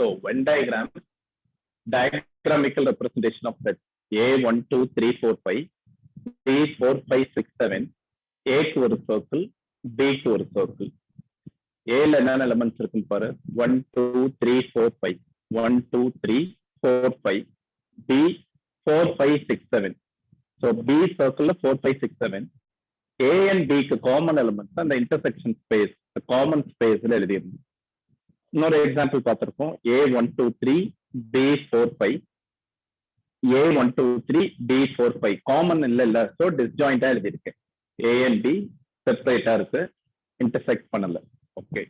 So Venn diagram, diagramical representation of set A 1 2 3 4 5, B 4 5 6 7, A க்கு ஒரு circle, B க்கு ஒரு சர்க்கிள். A ல என்னென்ன எலிமெண்ட்ஸ் இருக்குன்னு பாரு. 1 2 3 4 5, 1 2 3 4 5, B 4 5 6 7. So B சர்க்கிள்ல 4 5 6 7. A and B க்கு காமன் எலிமெண்ட்ஸ் அந்த இன்டர்செக்ஷன் ஸ்பேஸ், காமன் ஸ்பேஸ்ல எழுதிடணும். இன்னொரு எக்ஸாம்பிள் பார்த்திருக்கோம். A 1 2 3, B 4 5, A 1 2 3, B 4 5. Common இல்ல, சோ டிஸ்ஜாயிண்டா எழுதியிருக்கேன். A and B செப்பரேட்டா இருக்கு, இன்டர்செக்ட் பண்ணல. ஓகே,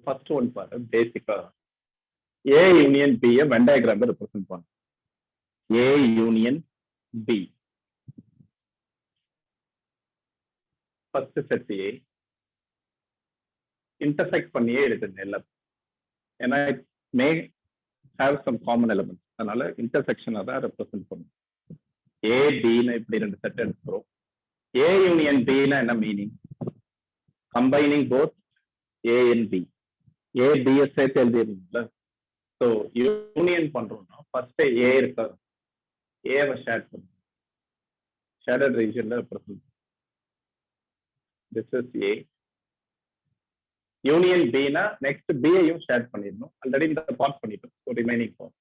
ஃபர்ஸ்ட் ஒன் பாரு. பேசிக்கா A union B Venn diagram represent பண்ணும். A union B, first set A intersect பண்ணியே எழுதுங்க எல்லாம். ஏன்னா it may have some common elements, அதனால இன்டர்செக்ஷனை தான் ரெப்ரசென்ட் பண்ணும். A B இப்படி ரெண்டு செட் எடுக்கிறோம். A யூனியன் B என்ன meaning? Combining both A and B. A B சேர்த்து எழுதிடுறீங்களா? ஸோ யூனியன் பண்றோம்னா ஃபர்ஸ்ட் A இருக்க ஏவை ஷேட் பண்ணும், ஷேடட் ரீஜன்ல represent. This is A. Union B next B ஐயும் ஷேட் பண்ணிடணும். ஆல்ரெடி இந்த பார்ட் பண்ணிட்டோம். ஸோ ரிமைனிங் பார்ட்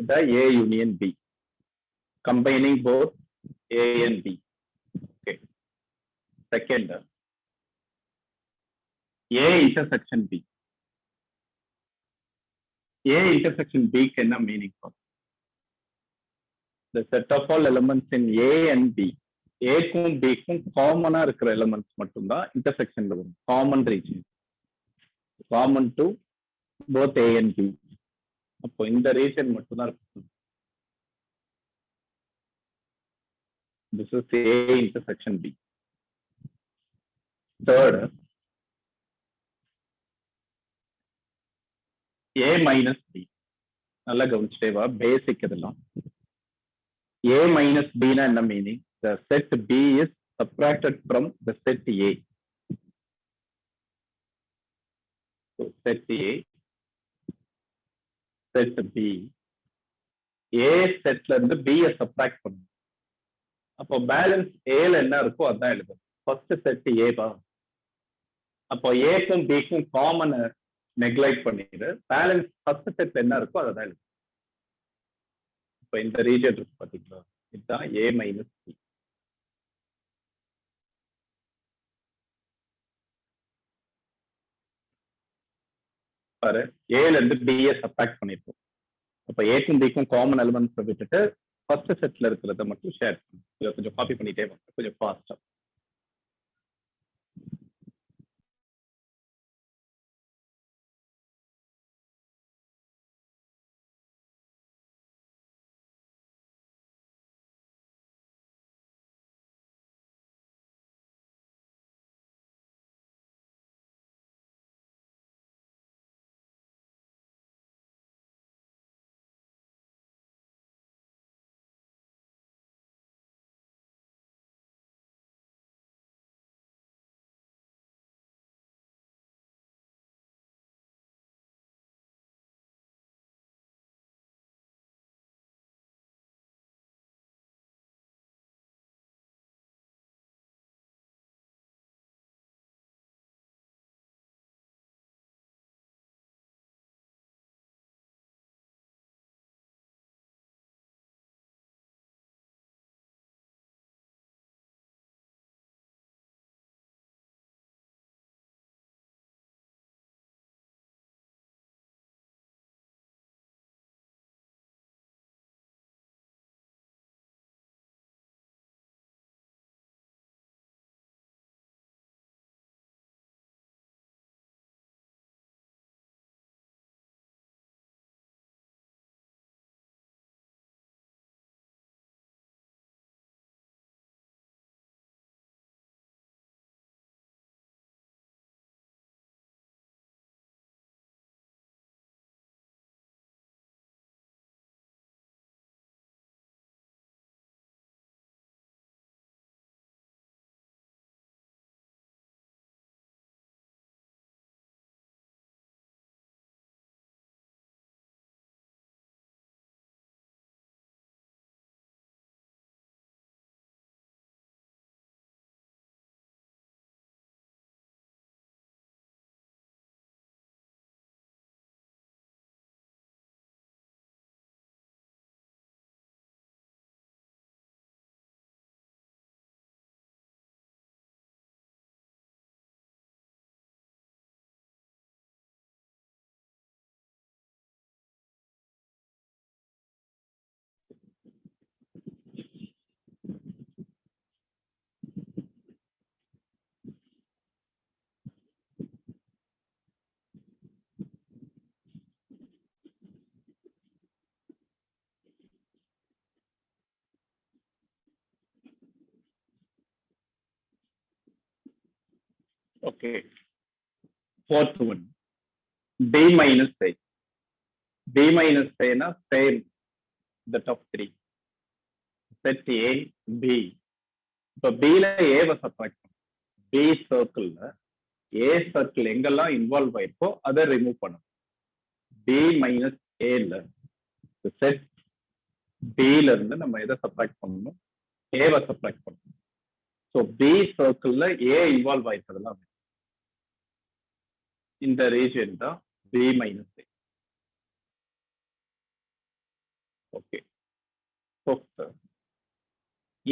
இதான் A union B, combining both A and B. Okay, second A intersection B. A intersection B க்கு என்ன meaning? The set of all elements in A and B. A க்கும் B க்கும் காமனா இருக்கிற elements மட்டும்தான் இன்டர்செக்ஷன்ல வரும். Common region, common to both A and B. அப்போ இந்த ரீஜன் மட்டும்தான் இருக்கும். This is A intersection B. Third, A minus B. நல்லா கவனிச்சுட்டே வா, பேசிக் இதெல்லாம். A minus B என்ன meaning? The set B is subtracted from the set A. So set A, set B, A setல இருந்து B subtract பண்ணும். அப்போ balance ஏல என்ன இருக்கோ அதான் எழுதும். ஃபர்ஸ்ட் செட் A தான். அப்போ ஏக்கும் பிக்கும் காமன் நெக்லைட் பண்ணிடு, பேலன்ஸ் ஃபர்ஸ்ட் செட்ல என்ன இருக்கோ அதை தான் எழுதும். இப்போ இந்த ரீஜன் இருக்கு பாத்தீங்களா, இதுதான் A மைனஸ் B. பாரு, ஏல இருந்து B சப்ட்ராக்ட் பண்ணிருக்கோம். அப்ப ஏக்கும் பிக்கும் காமன் எலிமெண்ட்ஸ் விட்டுட்டு ஃபர்ஸ்ட் செட்ல இருக்கிறத மட்டும் ஷேர் பண்ணும். இதை கொஞ்சம் காப்பி பண்ணிட்டே வாங்க, கொஞ்சம் ஃபாஸ்டா. Okay. Fourth one, b minus a. b minus a na same that of 3. Set a b. இப்போ b ல a வ சப்ட்ராக்ட் பண்ணும். b சர்க்கிள்ல a சர்க்கிள் எங்கெல்லாம் இன்வால்வ் ஆயிருக்கோ அதை ரிமூவ் பண்ணும். b மைனஸ் ஏல செட் b ல இருந்து நம்ம எதை சப்ட்ராக்ட் பண்ணணும்? a வ சப்ட்ராக்ட் பண்ணணும். ஸோ b சர்க்கிள்ல a இன்வால்வ் ஆயிருக்கிறதுலாம் இந்த ரீஜியன் தான் b minus a. Okay.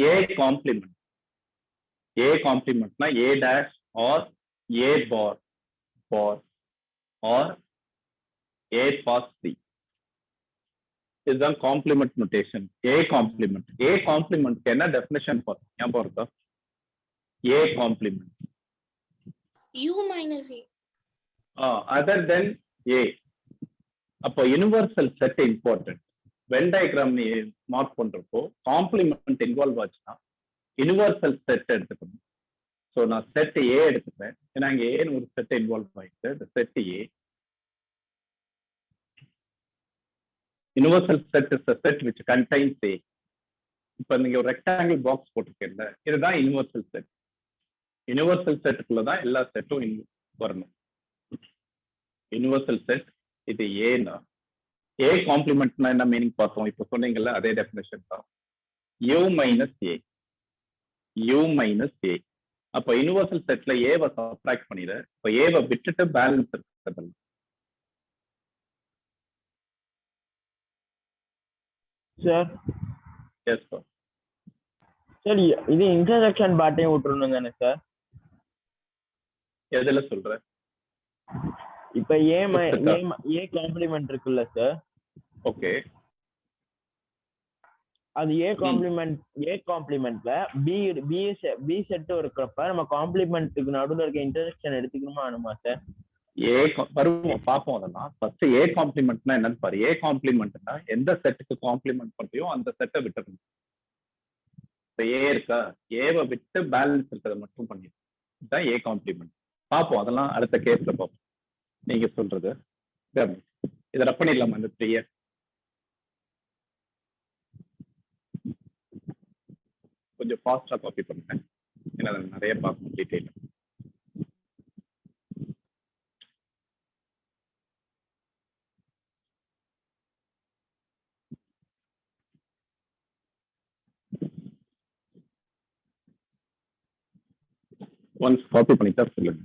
a complement. a காம்ப்ளிமெண்ட்னா a dash or a bar or a past c. இதுதான் complement notation. a complement. a complement என்ன டெஃபினிஷன் பார்த்தோம்? ஞாபகம் இருக்கா? a complement u minus a. Other than a. அப்போ universal set important. Venn diagram நீ mark பண்றப்போ complement involve ஆச்சுன்னா universal set எடுத்துக்கணும். ஸோ நான் செட் ஏ எடுத்துக்கிறேன். ஏன்னா இங்க ஏன்னு ஒரு செட் இன்வால்வ் ஆயிடுச்சு. இந்த set A universal set is a set which contains a. இப்போ நீங்க ஒரு ரெக்டாங்கிள் பாக்ஸ் போட்டிருக்கீங்கல்ல, இதுதான் யூனிவர்சல் செட். யூனிவர்சல் செட்டுக்குள்ள தான் எல்லா செட்டும் வரணும். யூனிவர்சல் செட் இது ஏன்னா ஏ காம்ப்ளிமெண்ட்னா என்ன மீனிங் பார்த்தோம்? இப்போ சொன்னீங்கல்ல, அதே டெஃபினேஷன் தான். U minus A. U minus A. அப்போ யூனிவர்சல் செட்ல ஏவை சப்ட்ராக்ட் பண்ணிடு. இப்போ ஏவை விட்டுட்டு பேலன்ஸ் இருக்கிறது. Sir yes sir. சார் இது இன்டர்செக்ஷன் பார்ட்டையும் விட்டுறணும் தானே சார்? எதுல சொல்ற? இப்ப ஏ காம்ப்ளிமெண்ட் இருக்குல்ல சார்? ஓகே. அது ஏ காம்ப்ளிமெண்ட்ல பி செட் இருக்கிறப்ப நம்ம காம்ப்ளிமெண்ட்டுக்கு நடுவில் இருக்க இன்டர்செக்ஷன் எடுத்துக்கணுமா வேணுமா சார்? ஏ வருவோம் பார்ப்போம். அதெல்லாம் ஃபர்ஸ்ட் ஏ காம்ப்ளிமெண்ட்னா என்னன்னு பாரு. ஏ காம்ப்ளிமெண்ட்னா எந்த செட்டுக்கு காம்ப்ளிமெண்ட் பண்றியோ அந்த செட்டை விட்டுறணும். இப்போ ஏ இருக்கா, ஏவை விட்டு பேலன்ஸ் இருக்கிறத மட்டும் பண்ணிடும். இதுதான் ஏ காம்ப்ளிமெண்ட். பார்ப்போம், அதெல்லாம் அடுத்த கேஸ்ல பார்ப்போம். நீங்க சொல்றது இதை ரப் பண்ணிடலாமா? இந்த 3 கொஞ்சம் ஃபாஸ்டா காப்பி பண்ணுறேன். ஏன்னா நிறைய பார்க்கணும் டீட்டெயில். ஒன்ஸ் காப்பி பண்ணிட்டா சொல்லுங்க.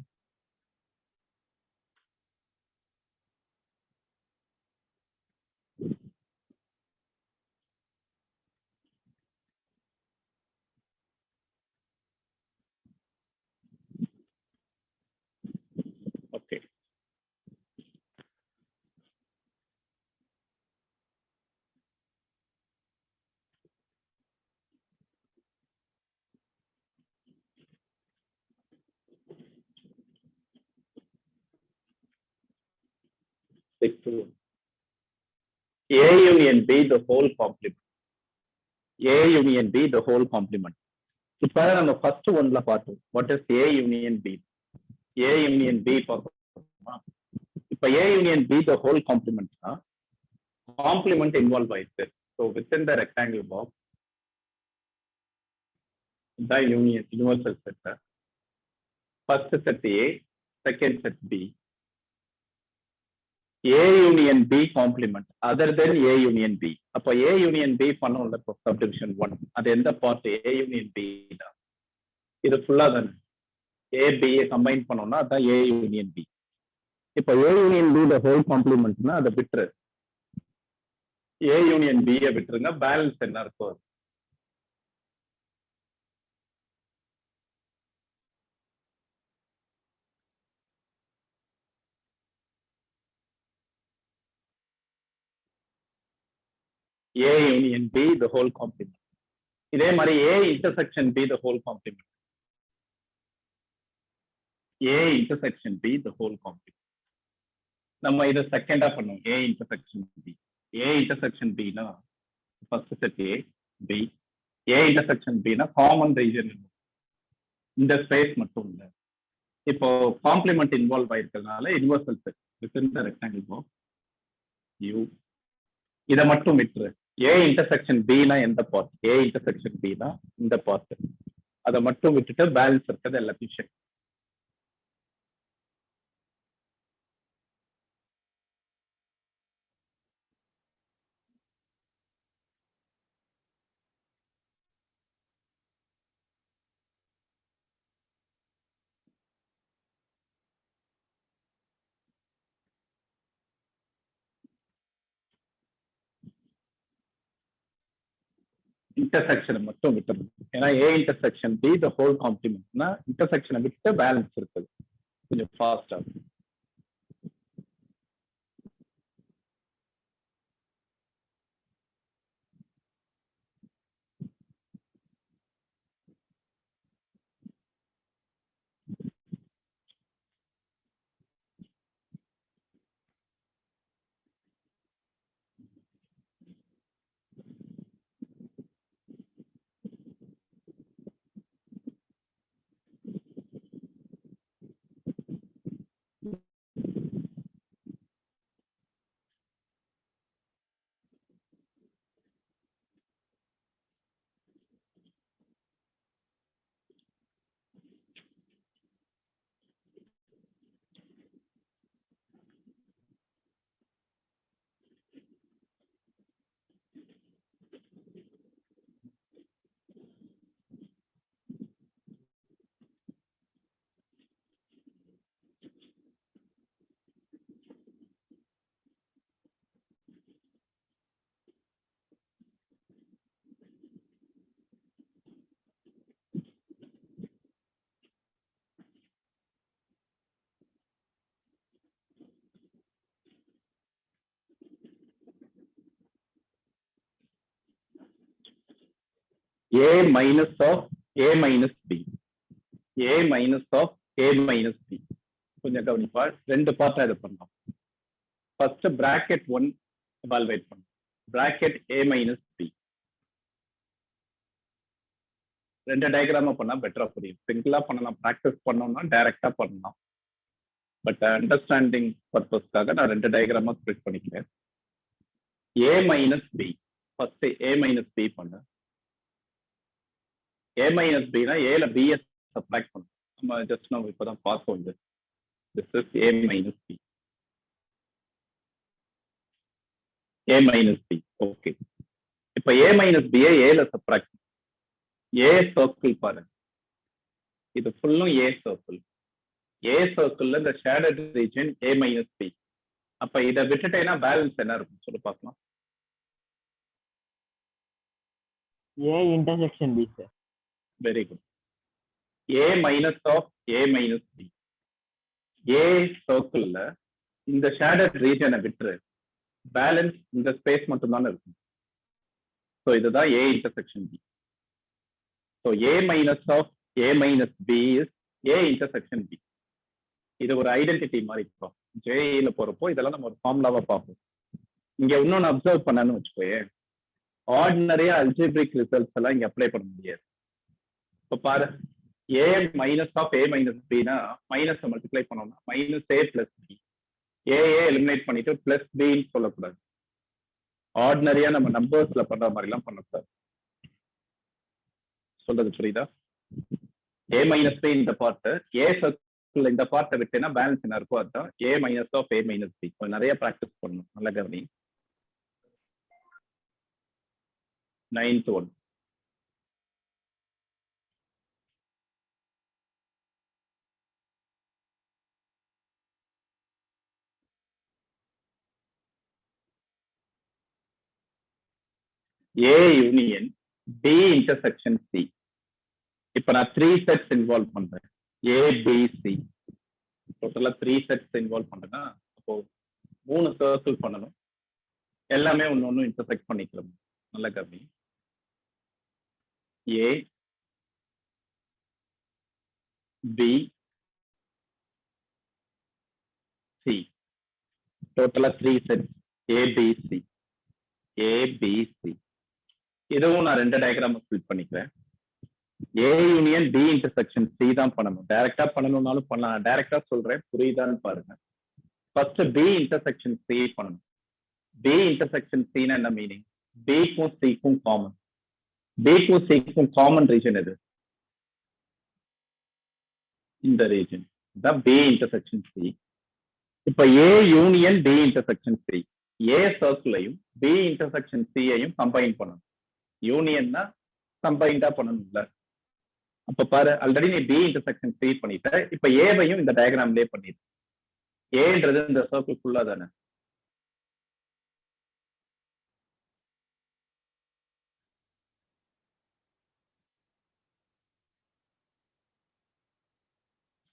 Okay. A union B the whole complement. A union B the whole complement. இப்ப நம்ம ஃபர்ஸ்ட் ஒன்ல பார்த்தோம். What is A union B? A union B பார்த்தோமா? இப்ப A union B the whole complementனா காம்ப்ளிமெண்ட் இன்வால்வ் ஆயிருக்கு. So within the rectangle box the universal set. First set A, second set B. A union B complement other than A union B. அப்போ A union B பண்ணோம்ல இப்போ subdivision 1. அது எந்த part? A union B தான். இது ஃபுல்லா தானே A B combine பண்ணோம்னா அதான் A union B. இப்போ A union B the whole complementனா அதை விட்டுரு. A union B விட்டுருங்க. பேலன்ஸ் என்ன இருக்கும்? A union B the whole complement. இதே மாதிரி A intersection B the whole complement. A intersection B the whole complement. நம்ம இதை செகண்டா பண்ணுவோம். A intersection B. A intersection B னா first set A B. A intersection B னா common region. இந்த space மட்டும் இல்லை. இப்போ காம்ப்ளிமெண்ட் இன்வால்வ் ஆயிருக்கிறதுனால universal set within the rectangle box U. இதை மட்டும் விட்டுரு. ஏ இன்டர்செக்ஷன் பினா எந்த பார்ட்? ஏ இன்டர்செக்ஷன் பினா இந்த பார்ட். அதை மட்டும் விட்டுட்டு பேலன்ஸ் இருக்கிறது எல்லாத்தையும் செக். இன்டர்செக்ஷனை மட்டும் விட்டுருது. ஏன்னா A intersection B the whole காம்ப்ளிமெண்ட்னா இன்டர்செக்ஷனை விட்டு பேலன்ஸ் இருக்குது. கொஞ்சம் ஃபாஸ்டா. A minus of A minus B. A minus of A minus B. கொஞ்சம் கவனிப்பா. ரெண்டு பார்ட்டா இது பண்ணலாம். ஃபர்ஸ்ட் பிராக்கெட் 1 எவால்வேட் பண்ணலாம். Bracket A minus B. ரெண்டு டயக்ராமா பண்ணா பெட்டரா புரியும். சிங்கிளா பண்ணலாம், ப்ராக்டிஸ் பண்ணோம்னா டைரக்டா பண்ணலாம். பட் அண்டர்ஸ்டாண்டிங் பர்பஸ்க்காக நான் ரெண்டு டயக்ராமா ஸ்ப்ளிட் பண்ணிக்கிறேன். A minus B. First A minus B பண்ணு. A minus B னா ஏல B சப்ட்ராக்ட் பண்ணணும். நம்ம ஜஸ்ட் நம்ம இப்பதான் பார்த்தோம். இது this is A minus B. A minus B. Okay. இப்ப A minus B ஏல சப்ட்ராக்ட். A சர்க்கிள் பாருங்க. இது ஃபுல்லும் A சர்க்கிள். A சர்க்கிள்ல இந்த shaded region A minus B. அப்ப இதை விட்டுட்டேன்னா பேலன்ஸ் என்ன இருக்கும் சொல்லி பார்க்கலாம். A intersection B sir. Very good. A minus of A minus B. A சர்க்கிள்ல இந்த ஷேடட் ரீஜனை விட்டுரு. பேலன்ஸ் இந்த ஸ்பேஸ் மட்டும் தானே இருக்கும். ஸோ இதுதான் A intersection B. So A minus of A minus B is A intersection B. இது ஒரு identity மாதிரி இருக்கும். ஜேஇல போறப்போ இதெல்லாம் நம்ம ஒரு ஃபார்முலாவா பார்ப்போம். இங்க இன்னொன்னு அப்சர்வ் பண்ணணும்னு வச்சுக்கோயே, ஆர்டினரியா அல்ஜிப்ரிக் ரிசல்ட்ஸ் எல்லாம் இங்க அப்ளை பண்ண முடியாது. இப்போ பாரு, A minus of A minus B னா மைனஸ் மல்டிப்ளை பண்ணோம்னா minus A plus B. A eliminate பண்ணிட்டு பிளஸ் பின்னு சொல்லக்கூடாது. ஆர்டினரியா நம்ம நம்பர்ஸ்ல பண்ற மாதிரி எல்லாம் பண்ணக்கூடாது. சொல்றது புரியுதா? A minus B இந்த பார்ட், A சர்க்கிள் இந்த பார்ட்டை விட்டேன்னா பேலன்ஸ் என்ன இருக்கோ அதுதான் A minus of A minus B. நிறைய ப்ராக்டிஸ் பண்ணணும். நல்ல கவனி. 9th one. A union B intersection C. இப்ப நான் 3 செட்ஸ் இன்வால்வ் பண்றேன். A B C. டோட்டலா 3 செட்ஸ் இன்வால்வ் பண்றேன்னா அப்போ 3 சர்க்கிள் பண்ணணும். எல்லாமே ஒன்னு இன்டர்செக்ட் பண்ணிக்கலாம். நல்ல கம்மி. A B C. டோட்டலா 3 sets A B C. A B C. இதுவும் நான் ரெண்டு டயக்ராம் ஸ்பிளிட் பண்ணிக்கிறேன். A union B intersection C தான் பண்ணணும். டைரக்டா பண்ணணும்னாலும் பண்ணலாம். டைரக்டா சொல்றேன், புரியுதான்னு பாருங்க. ஃபர்ஸ்ட் பி இன்டர்செக்ஷன் சி பண்ணணும். பி இன்டர்செக்ஷன் சின்னா என்ன மீனிங்? பிக்கும் சிக்கும் காமன். பிக்கும் சிக்கும் காமன் ரீஜன் எது? இந்த ரீஜன் தான் பி இன்டர்செக்ஷன் சி. இப்ப A union B intersection C, A சர்க்கிளையும் பி இன்டர்செக்ஷன் சியையும் கம்பைன் பண்ணணும். யூனியன்னா கம்பைன்டா பண்ணணும்ல. அப்ப பாரு, ஆல்ரெடி நீ பி இன்டர்செக்ஷன் சி பண்ணிட்ட. இப்ப ஏவையும் இந்த டயக்ராம்லயே பண்ணிடு. ஏன்றது இந்த சர்க்கிள் ஃபுல்லா தானே.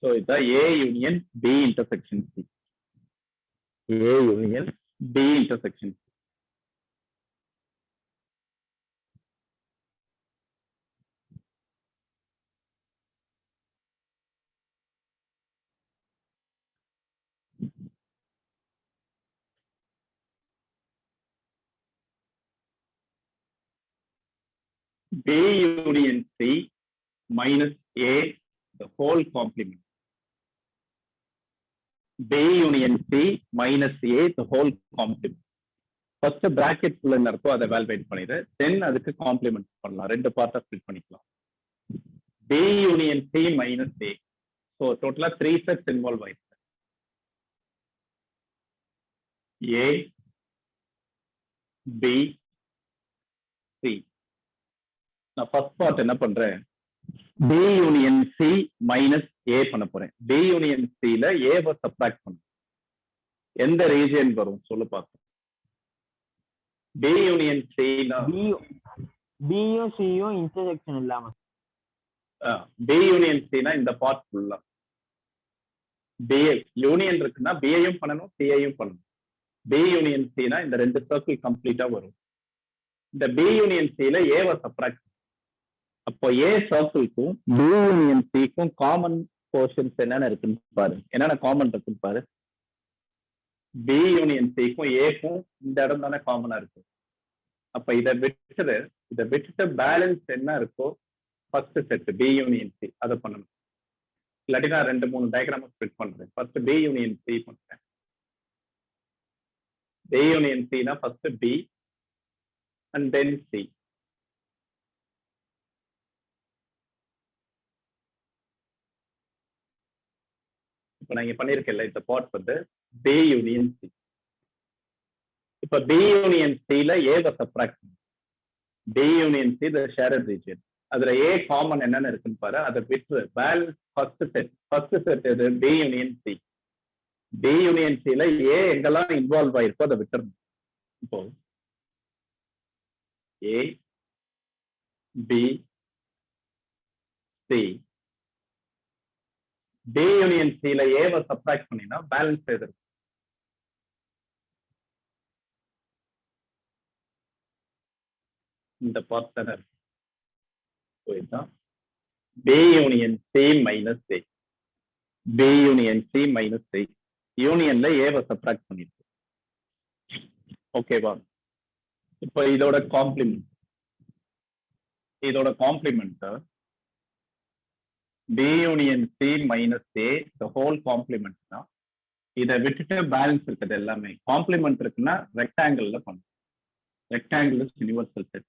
ஸோ இதுதான் A union B intersection C. A union B intersection C. B union C minus A the whole complement. B union C minus A the whole complement. First bracket குள்ள என்ன இருக்கோ அதை evaluate பண்ணிடு. Then அதுக்கு complement பண்ணலாம். ரெண்டு பார்ட்டா split பண்ணிக்கலாம். B union C minus A. So total 3 sets involve ஆயிருக்கு. A, B, C. நான் ஃபர்ஸ்ட் பார்ட் என்ன பண்றேன்? B union C minus A பண்ண போறேன். B யூனியன் C ல A வை சப்ட்ராக்ட் பண்ணு. எந்த ரீஜியன் வரும் சொல்லு பார்ப்போம். B யூனியன் C னா பியும் சியும் இன்டர்செக்ஷன் இல்லாம. B யூனியன் C னா இந்த பார்ட் ஃபுல்லா. B யூனியன் இருக்குன்னா B ஐயும் பண்ணணும், C ஐயும் பண்ணணும். B யூனியன் C னா இந்த ரெண்டு சர்க்கிள் கம்ப்ளீட்டா வரும். இந்த B யூனியன் C ல A வை சப்ட்ராக்ட். அப்போ ஏ சர்க்கிள்க்கும் பி யூனியன் சிக்கும் காமன் போர்ஷன்ஸ் என்னென்ன இருக்குன்னு பாரு. என்னென்ன காமன் இருக்குன்னு பாரு. பி யூனியன் சிக்கும் ஏக்கும் இந்த இடம் தானே காமனா இருக்கு. அப்ப இதை விட்டுட்டு பேலன்ஸ் என்ன இருக்கோ first set B union C அதை பண்ணணும். இல்லாட்டி நான் 2-3 டயக்ராம் ஸ்ப்ளிட் பண்றேன். ஃபர்ஸ்ட் பி யூனியன் சி பண்றேன். பி யூனியன் சினா first B and then C. இப்ப நான் இங்க பண்ணிருக்கேன்ல, இந்த பார்ட் வந்து B யூனியன் C. இப்ப B யூனியன் C ல A வை சப்ட்ராக்ட் பண்ணு. B union C the shared region. அதுல A காமன் என்னன்னு இருக்குன்னு பாரு. அதை விட்டு பேலன்ஸ் ஃபர்ஸ்ட் செட் எது? B union C. B union C ல A எங்கெல்லாம் இன்வால்வ் ஆயிருக்கோ அதை விட்டுறணும். இப்போ A, B, C. B union C ல A வை சப்ட்ராக்ட் பண்ணினா பேலன்ஸ் எது? இந்த பார்ட் தானே இருக்கு. இதுதான் B union C minus A. B union C minus A. யூனியன்ல A வை சப்ட்ராக்ட் பண்ணிருக்கு. ஓகேவா? இப்போ இதோட complement B union C minus A the whole complement தான். இதை விட்டுட்டு பேலன்ஸ் இருக்குது எல்லாமே. காம்ப்ளிமெண்ட் இருக்குன்னா ரெக்டாங்கிள்ல பண்ணும். Rectangle is universal set.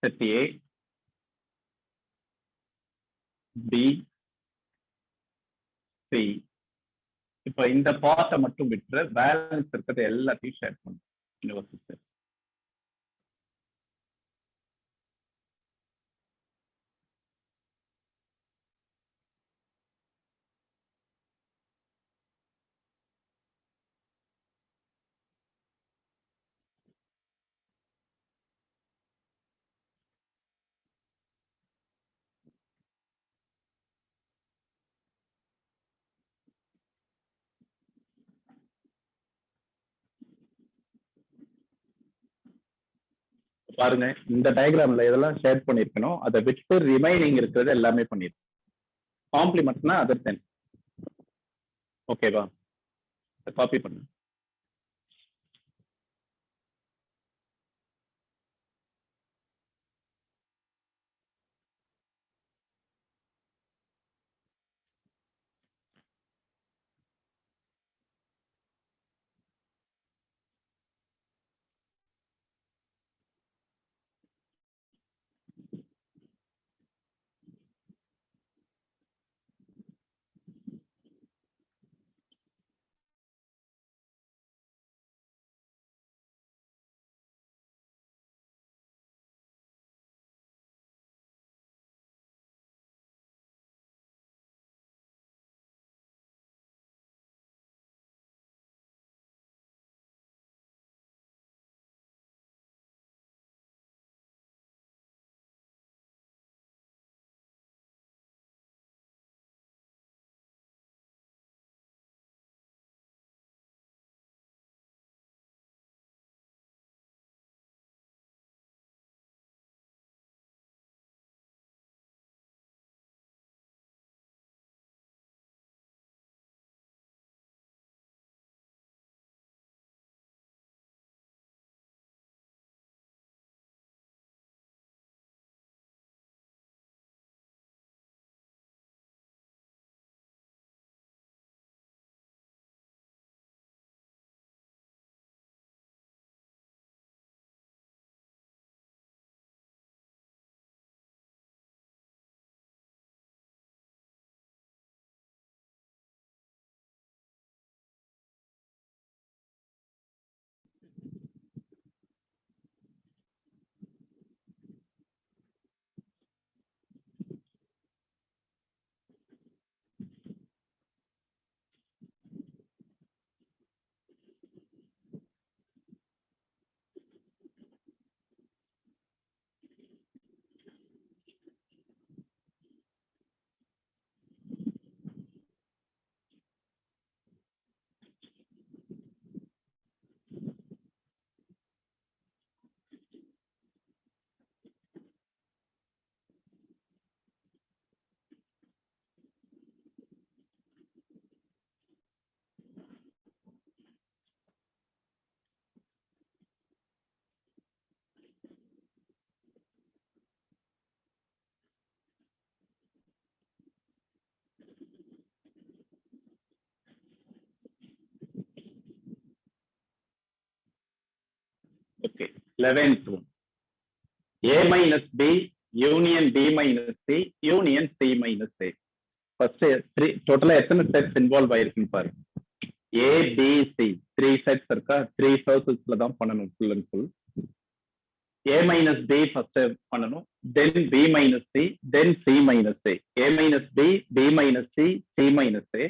Set A, B, C. இப்ப இந்த பார்ட்டை மட்டும் விட்டு பேலன்ஸ் இருக்கிறது எல்லாத்தையும் ஷேர் பண்ணும் யூனிவர்சல் செட். பாருங்க, இந்த டயக்ராம்ல இதெல்லாம் ஷேர் பண்ணிருக்கணும். அதை விட்டு ரிமைனிங் இருக்கிறது எல்லாமே பண்ணிருக்கோம். காம்ப்ளிமெண்ட்னா அதர் தென். ஓகேவா? காப்பி பண்ணு. Okay. 11th one. A minus B union B minus C union C minus A. First three total எத்தனை sets involve ஆயிருக்குன்னு பாருங்க. A B C 3 sets இருக்கா 3 circlesல தான் பண்ணணும் full and full. A minus B first பண்ணணும், then B minus C, then C minus A. A minus B, B minus C, C minus A.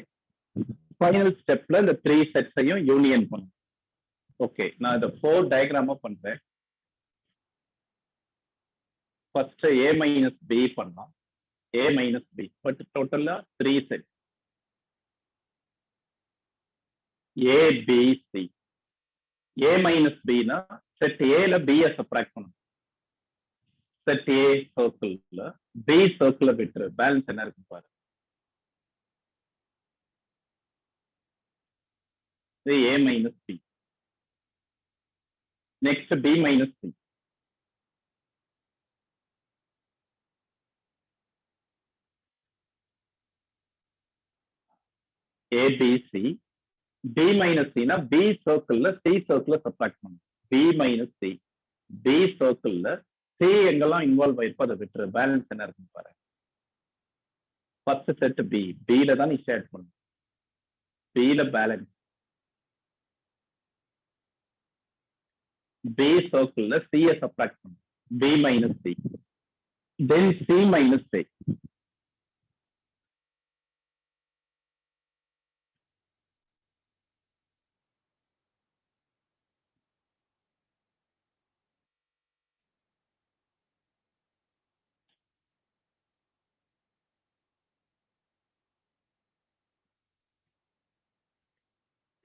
Final stepல இந்த 3 sets ஐயும் union பண்ணணும். Okay, நான் இந்த 4 டயக்ராமா பண்றேன். ஃபர்ஸ்ட் A minus B பண்ணலாம். A minus B, but டோட்டலா 3 sets. A B C. A minus B னா set A ல B ய சப்ட்ராக்ட் பண்ணணும். செட் A சர்க்கிள்ல B சர்க்கிள விட்டுரு, பேலன்ஸ் என்ன இருக்கு பாரு. இது A minus B. Next B minus C. A B C. B minus C னா B சர்க்கிள்ல C சர்க்கிள சப்ட்ராக்ட் பண்ணணும். B minus C. B சர்க்கிள்ல C எங்கெல்லாம் இன்வால்வ் ஆயிருப்போ அதை விட்டுரு, பேலன்ஸ் என்ன இருக்குன்னு பாரு. ஃபர்ஸ்ட் செட் B, B ல தான் நீ ஷேர் பண்ணணும். B ல பேலன்ஸ். B சர்க்கிள்ல C ய சப்ட்ராக்ட் பண்ணணும். B minus C. Then C minus A.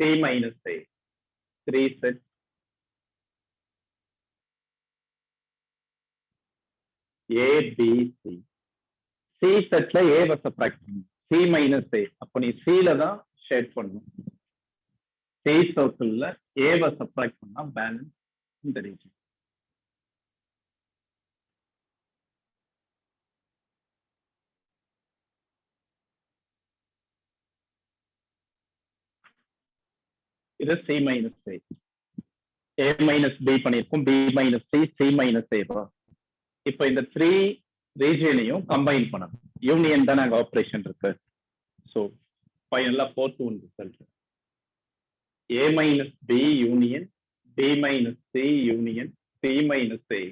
C minus A. 3 sets. A, B, C. C செட்ல A வ சப்ட்ராக்ட் பண்ணணும். C minus A. அப்ப நீ C ல தான் ஷேட் பண்ணணும். C சர்க்கிள்ல A வ சப்ட்ராக்ட் பண்ணா பேலன்ஸ் இந்த ரீஜன். இது C minus A. A minus B பண்ணிருக்கும், B minus C, C minus A. இப்ப இந்த 3 ரீஜியனையும் கம்பைன் பண்ணணும். யூனியன் தான் நாங்க ஆபரேஷன் இருக்கு. ஸோ ஃபைனலா 4th one result. A minus B union B minus C union C minus A.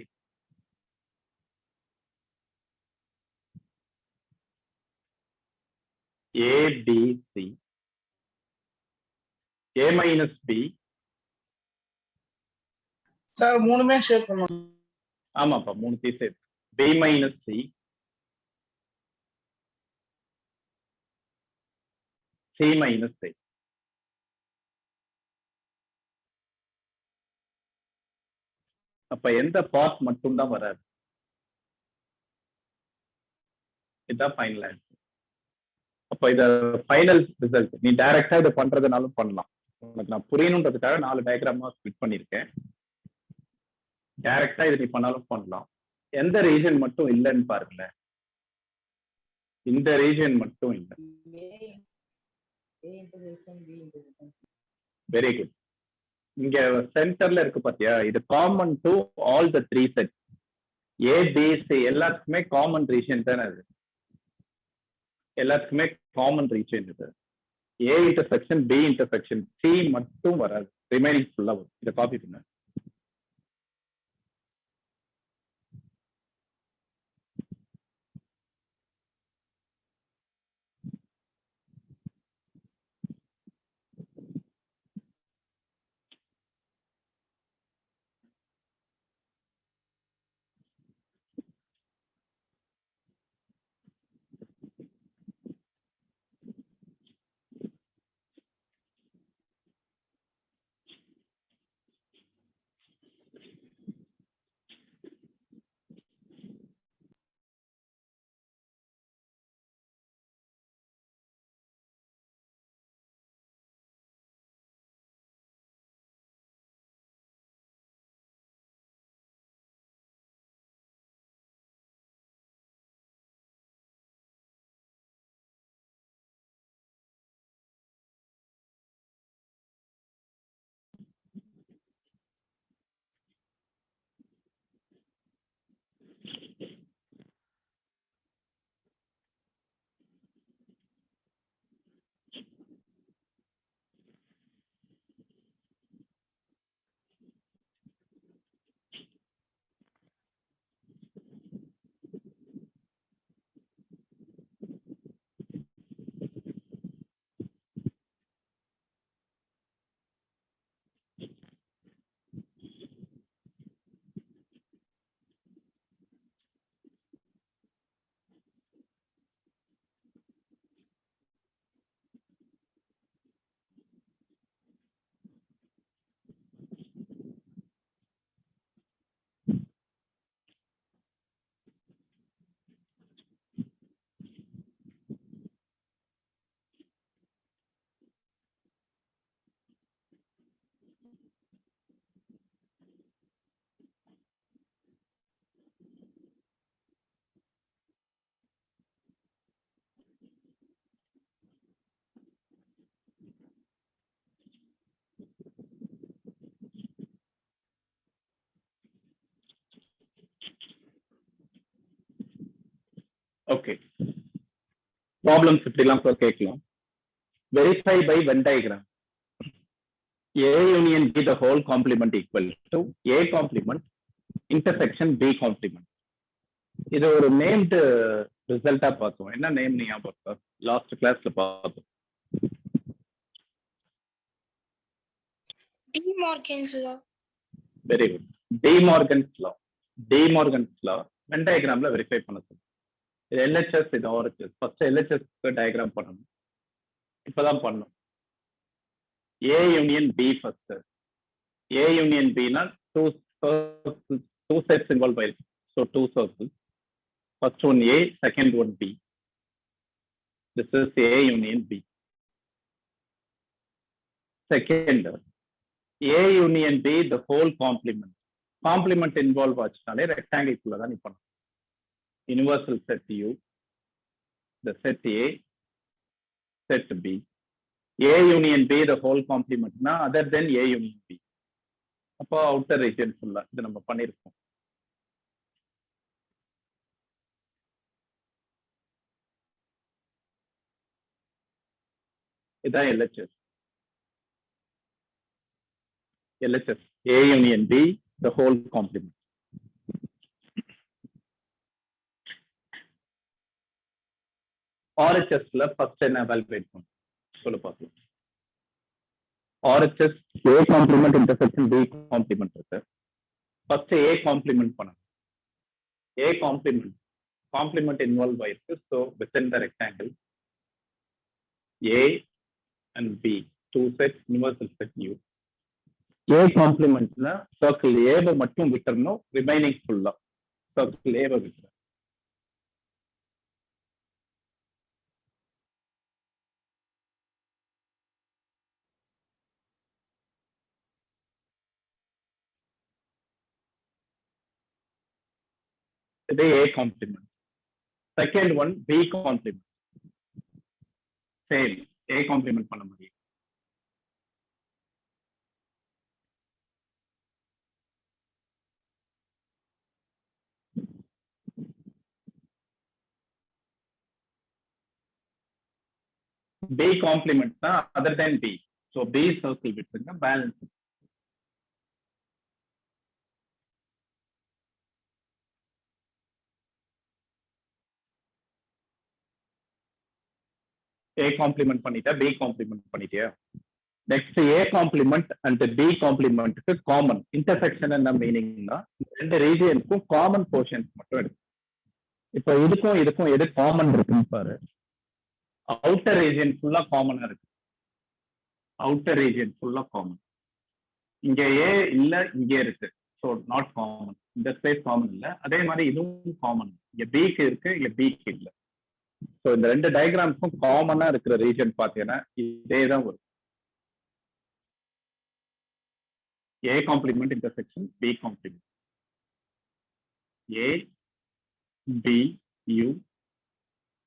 A B C. A minus B. Sir மூணுமே share பண்ணணும். ஆமாப்பா, 3 பீஸ் இருக்கு. B minus C. C minus A. அப்ப எந்த part மட்டும் தான் வராது. இதுதான் ஃபைனல் ஆன்சர். அப்ப இத ஃபைனல் ரிசல்ட் நீ டைரக்டா இதை பண்றதுனாலும் பண்ணலாம். உனக்கு நான் புரியணுன்றதுக்காக 4 டயக்ராமா ஸ்பிளிட் பண்ணிருக்கேன். டைரக்டா இதை நீ பண்ணாலும் பண்ணலாம். எந்த ரீஜன் மட்டும் இல்லைன்னு பாருங்களேன். இந்த ரீஜன் மட்டும் இல்லை. Very good. இங்க சென்டர்ல இருக்கு பாத்தியா, இது common to all the 3 sets. A B C எல்லாத்துக்குமே காமன் ரீஜன் தானே அது. எல்லாத்துக்குமே காமன் ரீஜன் இது. A intersection B intersection C மட்டும் வராது, ரிமைனிங் ஃபுல்லா வரும். இதை காப்பி பண்ண. ஓகே, ப்ராப்ளம்ஸ் இப்படிலாம் கேட்கலாம். Verify by Venn diagram. A union B the whole complement equal to A complement intersection B complement. இது ஒரு நேம்டு ரிசல்ட்டா பார்த்தோம். என்ன நேம் ஞாபகம்? லாஸ்ட் கிளாஸ்ல பார்த்தோம். De Morgan's law. Very good. De Morgan's law. De Morgan's law Venn டயக்ராம்ல வெரிஃபை பண்ண சொல்லுங்க. இது LHS, இது RHS. ஃபர்ஸ்ட் LHS டயக்ராம் பண்ணணும். இப்பதான் பண்ணோம். A union B first. A union B னா two sets involved by, so two circles. First one A, second one B. This is A union B. Second, A union B the whole complement. Complement involved ஆச்சுனாலே rectangle குள்ள தான் நீ பண்ணணும். Universal set U, the set A, set B. A union B the whole complement na other than A union B. அப்போ outer region ஃபுல்லா இது நம்ம பண்ணிருக்கோம். இதான் LHS. LHS A union B the whole complement. RHSல ஃபர்ஸ்ட் என்ன evaluate பண்ணணும் சொல்ல பார்க்கலாம். RHS A complement intersection B complement இருக்கு. ஃபர்ஸ்ட் A complement பண்ணணும். A complement involved ஆயிருக்கு. So within the rectangle A and B, two sets, universal set U. A complementனா circle ஏவை மட்டும் விட்டுறணும், ரிமைனிங் ஃபுல்லா சர்க்கிள் ஏவை விட்டுறணும். இது A complement. Second one B complement. Same A complement பண்ண முடியும். B complement தான் other than B. So B circle விட்டுருங்க, balance. A complement பண்ணிட்டா B complement பண்ணிட்டியா? Next A complement and B complementக்கு காமன் இன்டர்செக்ஷன் என்ன மீனிங்னா ரெண்டு ரீஜியனுக்கும் காமன் போர்ஷன்ஸ் மட்டும் எடுக்கும். இப்போ இதுக்கும் எது காமன் இருக்குன்னு பாரு. அவுட்டர் ரீஜியன் ஃபுல்லா காமனா இருக்கு. அவுட்டர் ரீஜியன் ஃபுல்லா காமன். இங்க A இல்ல, இங்க இருக்கு. So not common. இந்த ஸ்பேஸ் காமன் இல்ல. அதே மாதிரி இதுவும் காமன். இங்க பிக்கு இருக்கு, இங்க பிக்கு இல்ல. ஸோ இந்த ரெண்டு டயக்ராம்ஸும் காமனா இருக்கிற ரீஜன் பாத்தீங்கன்னா இதே தான் வரும். A complement intersection B complement. A B U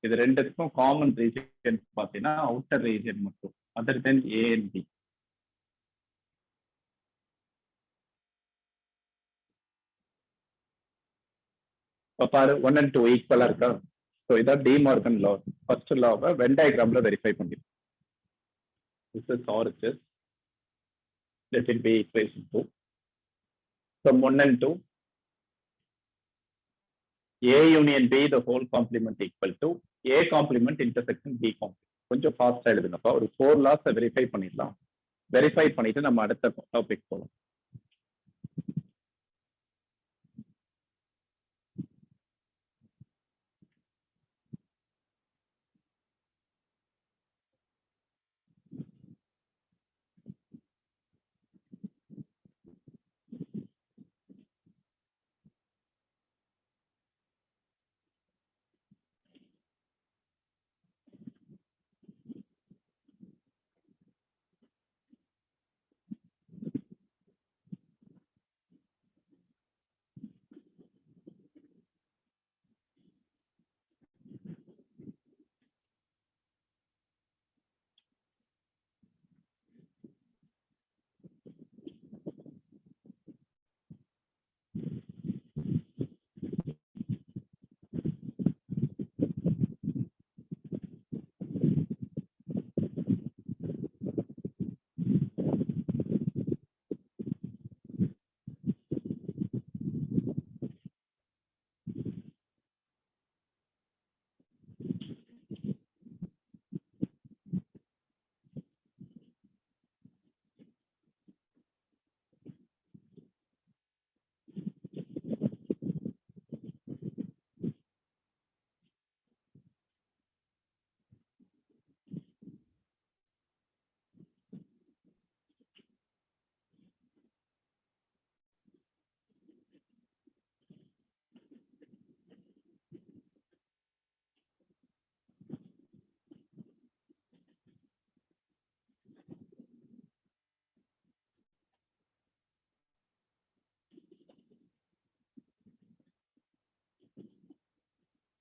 இது ரெண்டுக்கும் காமன் ரீஜன் பாத்தீங்கன்னா அவுட்டர் ரீஜன் மட்டும், other then A and B. பாரு 1 and 2 ஈக்குவலா இருக்கா? ஸோ இதான் டி மார்கன் லா. ஃபர்ஸ்ட் லாவை வென் டயக்ராம்ல வெரிஃபை பண்ணிருக்கோம். This is RHS. Let it be equation 2. From 1 and 2, A union B the whole complement equal to A complement intersection B complement. கொஞ்சம் ஃபாஸ்டா எழுதுங்கப்பா. ஒரு 4 லாஸ் வெரிஃபை பண்ணிடலாம். Verify பண்ணிட்டு நம்ம அடுத்த டாபிக் போகலாம்.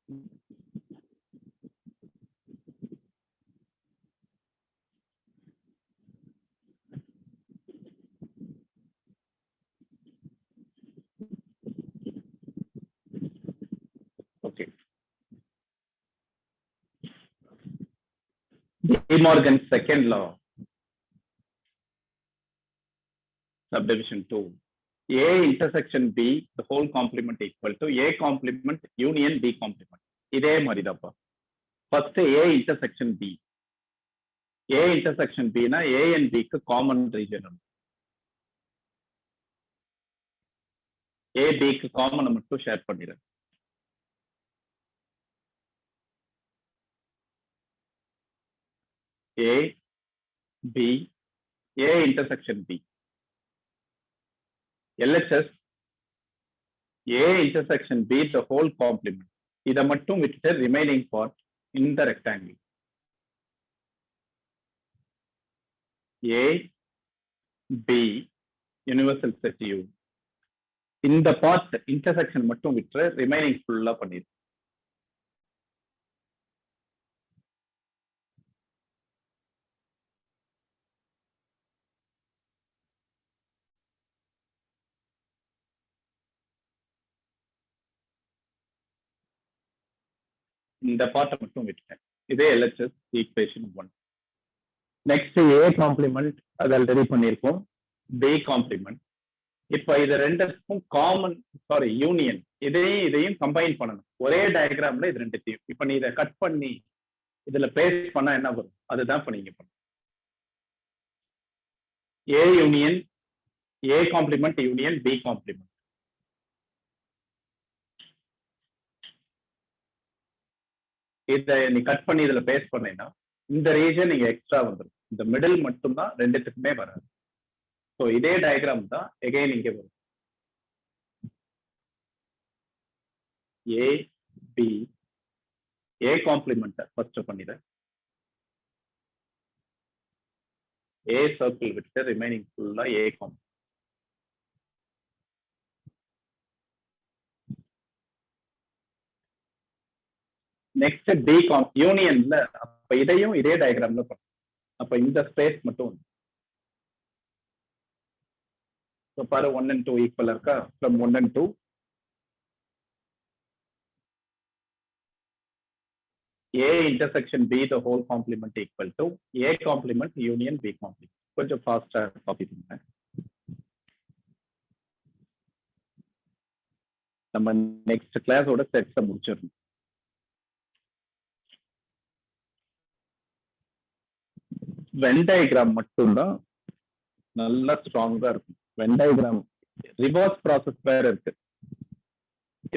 Okay. De Morgan's second law, subdivision 2. A intersection B, the whole complement equal to A complement union B complement. இதே மாதிரி தான்ப்பா. First A intersection B. A intersection B னா A and B க்கு common region. A B க்கு common மட்டும் share பண்ணிடுறேன். A B A intersection B. LHS A intersection B the whole complement. இதை மட்டும் விட்டு remaining part in the rectangle. A B universal set U. இந்த part intersection மட்டும் விட்டு remaining full-ஆ பண்ணிடு. இந்த பார்ட்டை மட்டும் விட்டுட்டேன். இதே LHS equation 1. Next A complement அது ஆல்ரெடி பண்ணியிருக்கோம். B complement. இப்போ இது ரெண்டுக்கும் காமன் யூனியன். இதையும் கம்பைன் பண்ணணும். ஒரே டயக்ராம்ல இது ரெண்டுத்தையும். இப்போ நீ இதை கட் பண்ணி இதுல பேஸ்ட் பண்ணா என்ன வரும்? அதுதான் இப்போ நீங்க பண்ணணும். A union A complement union B complement. இதை நீ கட் பண்ணி இதுல பேஸ்ட் பண்ணீங்கன்னா இந்த ரீஜன் நீங்க எக்ஸ்ட்ரா வந்துடும். இந்த மிடில் மட்டும் தான் ரெண்டுத்துக்குமே வராது. ஸோ இதே டயக்ராம் தான் எகைன் இங்கே வரும். ஏ பி ஏ காம்ப்ளிமெண்ட் ஃபர்ஸ்ட் பண்ணிடுறேன். ஏ சர்க்கிள் விட்டு ரிமைனிங் ஃபுல்லா ஏ காம்ப்ளிமெண்ட். நெக்ஸ்ட் டி யூனியன்ல அப்ப இதையும் இதே டயக்ராம்ல பண்ணும். அப்ப இந்த ஸ்பேஸ் மட்டும் பாரு 1 and 2 ஈக்குவல் இருக்கா? From 1 and 2 A intersection B the whole complement equal to A complement union B complement. கொஞ்சம் ஃபாஸ்டா காப்பி பண்ணுங்க. நம்ம நெக்ஸ்ட் கிளாஸோட செட்ஸை முடிச்சிடணும். வென் டயக்ராம் மட்டும்தான் நல்லா ஸ்ட்ராங்கா இருக்கும். வென் டயக்ராம் ரிவர்ஸ் ப்ராசஸ் வேற இருக்கு.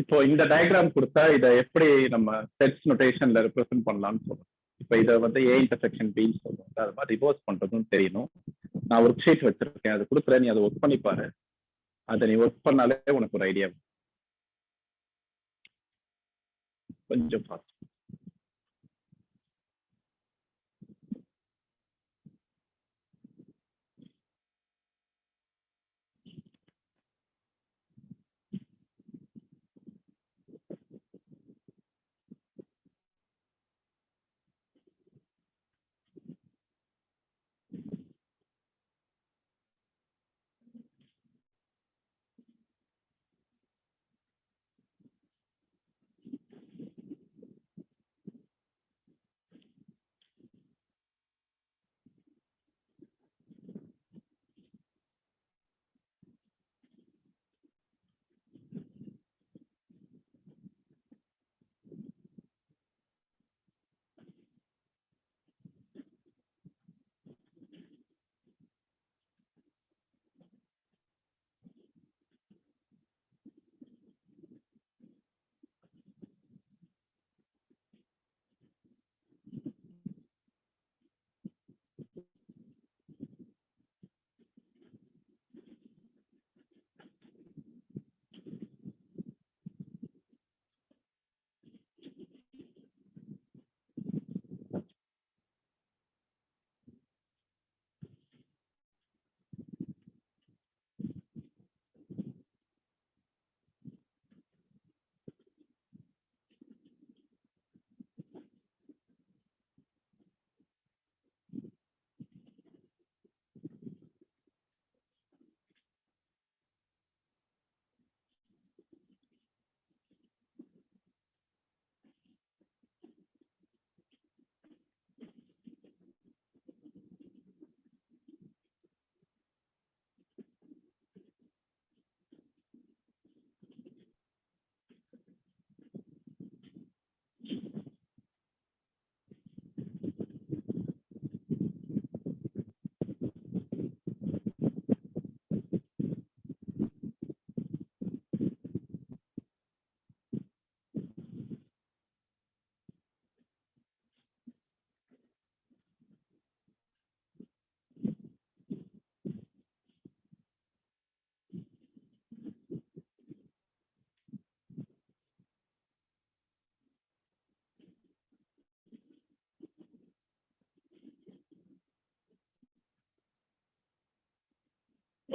இப்போ இந்த டயக்ராம் கொடுத்தா இதை எப்படி நம்ம செட்ஸ் நோட்டேஷன்ல ரெப்ரசென்ட் பண்ணலாம்னு சொல்றோம். இப்போ இதை ஏ இன்டர்செக்ஷன் பின்னு சொல்றோம். அது மாதிரி ரிவர்ஸ் பண்றதுன்னு தெரியணும். நான் ஒர்க் ஷீட் வச்சிருக்கேன், அது கொடுக்குறேன். நீ அதை ஒர்க் பண்ணி பாரு. அதை நீ ஒர்க் பண்ணாலே உனக்கு ஒரு ஐடியா கொஞ்சம் fast.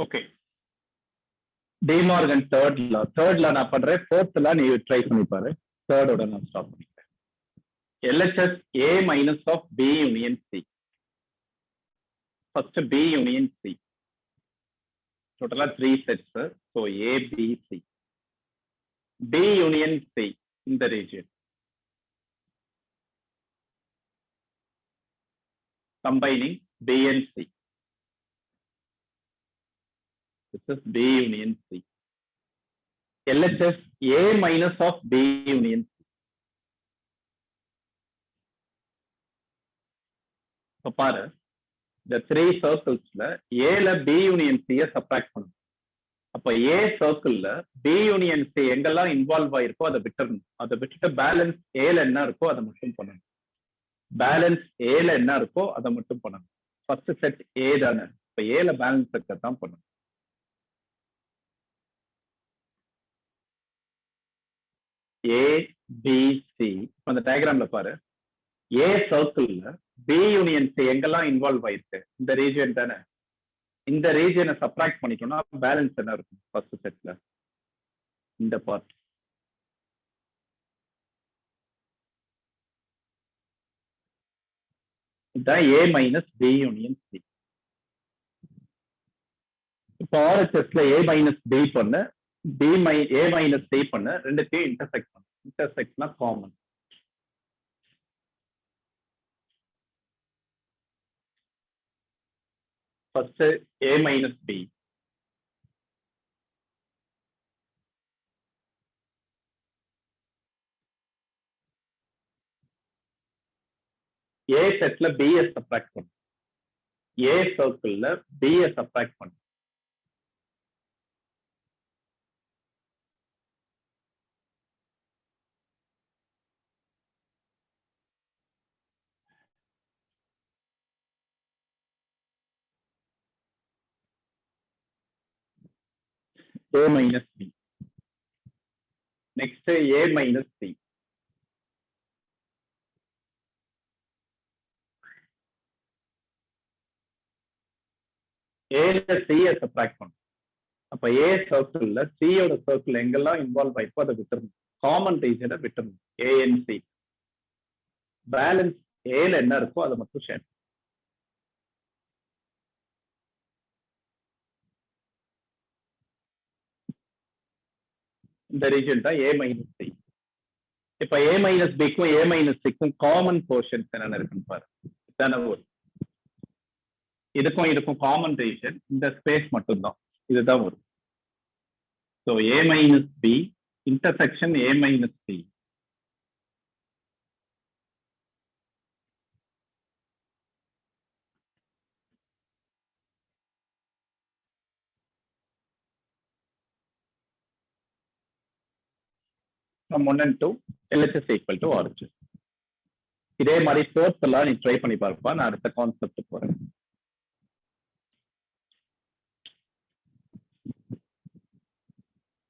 Okay, De Morgan third law நான் பண்றேன், ஃபோர்த் லா நீ ட்ரை பண்ணி பாரு. தேர்டோட நான் ஸ்டாப் பண்ணிக்கிறேன். LHS A minus of B union C. First B union C, டோட்டலா 3 sets. So A B C, B union C இந்த region, combining B and C. This is B union C. LHS A minus of B union C. So பாரு, the 3 circles ல A ல B union C subtract பண்ணும். அப்ப A circle ல B union C எங்கெல்லாம் involve ஆயிருக்கோ அதை விட்டுறணும். அதை விட்டுட்டு பேலன்ஸ் A ல என்ன இருக்கோ அதை மட்டும் பண்ணணும். பேலன்ஸ் A ல என்ன இருக்கோ அதை மட்டும் பண்ணணும். ஃபர்ஸ்ட் செட் A தானே, இப்ப A ல பேலன்ஸ் இருக்கத்தான் பண்ணணும். ஏ பி சி, அந்த டயக்ராம்ல பாரு, ஏ சர்க்கிள்ல பி யூனியன் சி எங்கெல்லாம் இன்வால்வ் ஆயிருக்கு, இந்த ரீஜியன் தானே. இந்த ரீஜியனை சப்ராக்ட் பண்ணிட்டோம்னா பேலன்ஸ் என்ன இருக்கும் ஃபர்ஸ்ட் செட்ல, இந்த பார்ட். இதான் ஏ மைனஸ் பி யூனியன் சி. இப்போ ஆர்ஹெச்எஸ்ல ஏ மைனஸ் பி பண்ணு, ஏ மைனஸ் சி பண்ணு, ரெண்டுத்தையும் இன்டர்செக்ட் பண்ணு. இன்டர்செக்ட்னா காமன். ஃபர்ஸ்ட் ஏ மைனஸ் பி, ஏ செட்ல பி எஸ் சப்ராக்ட் பண்ணு, ஏ சர்க்கிள்ல பி எஸ் சப்ராக்ட் பண்ணு. A minus B. Next A minus C. A ல C ய சப்ராக்ட் பண்ணும். அப்ப A சர்க்கிள்ல C யோட சர்க்கிள் எங்கெல்லாம் இன்வால்வ் ஆயிருக்கோ அதை விட்டுறணும். காமன் ரீஜனை விட்டுறணும். A and C. Balance A ல என்ன இருக்கோ அதை மட்டும் ஷேர். இந்த ரீஜன் தான் A மைனஸ் C. இப்ப A மைனஸ் பிக்கும் A மைனஸ் சிக்கும் காமன் போர்ஷன்ஸ் என்னென்ன இருக்குன்னு பாரு. இதான ஒரு, இதுக்கும் காமன் ரீஜன் இந்த ஸ்பேஸ் மட்டும்தான், இதுதான் வரும். So A minus B intersection A minus C. From 1 and 2, LHS equal to RHS. இதே மாதிரி ஃபோர்த் எல்லாம் நீ ட்ரை பண்ணி பார்ப்பா. நான் அடுத்த கான்செப்ட் போறேன்.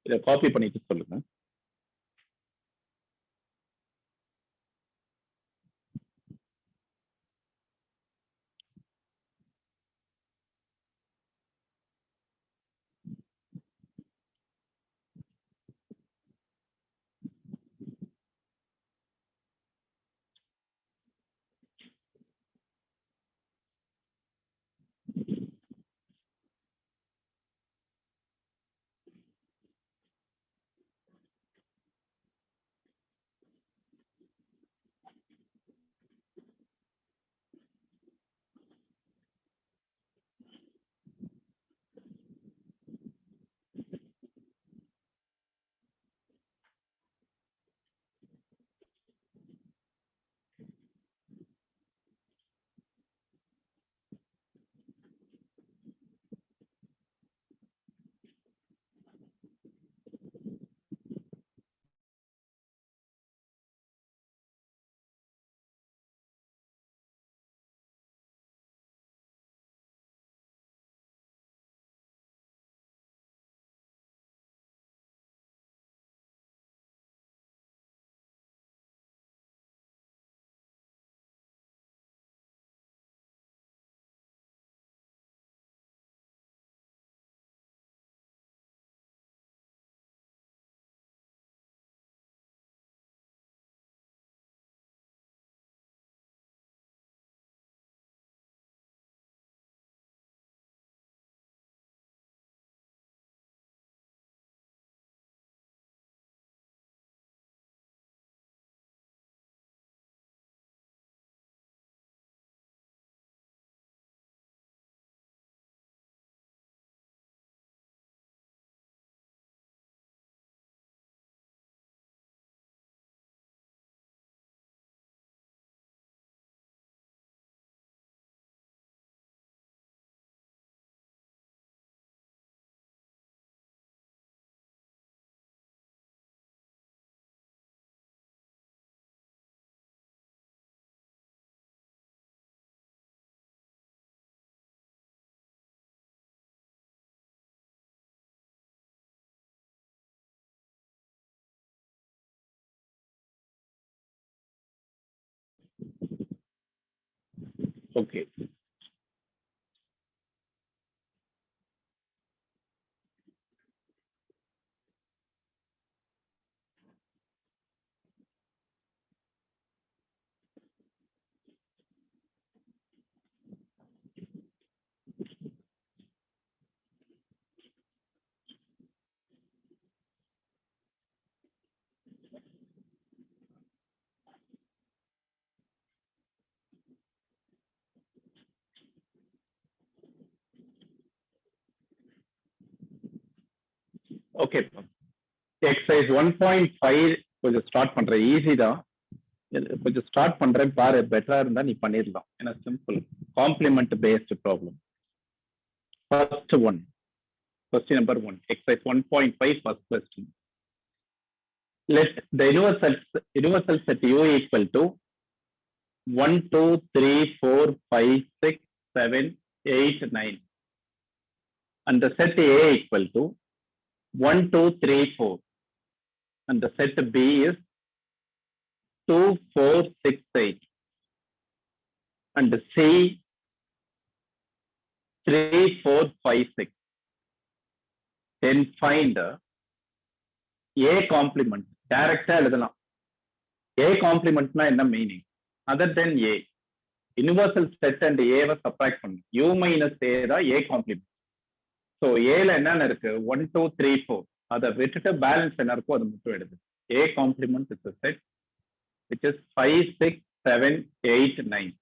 இதை காப்பி பண்ணிட்டு சொல்லுங்க. ஓகே. ஓகே, எக்ஸசைஸ் 1.5 கொஞ்சம் ஸ்டார்ட் பண்றேன். ஈஸி தான், கொஞ்சம் ஸ்டார்ட் பண்றேன் பாரு. பெட்டரா இருந்தா நீ பண்ணிடலாம். ஏன்னா simple complement based problem. First one, question number 1, exercise 1.5, first question. Let the universal set U equal to 1, 2, 3, 4, 5, 6, 7, 8, 9, and the set A equal to 1, 2, 3, 4, and the set B is 2, 4, 6, 8, and the C 3, 4, 5, 6. Then find A complement. Direct எழுதலாம். A complement னா என்ன meaning? Other than A, universal set and A வை subtract பண்ணு. U minus A தான் A complement. So A ல என்னென்ன இருக்கு? 1, 2, 3, 4. அதை விட்டுட்டு பேலன்ஸ் என்ன இருக்கோ அது மட்டும் எழுது. A complement is a set which is 5, 6, 7, 8, 9.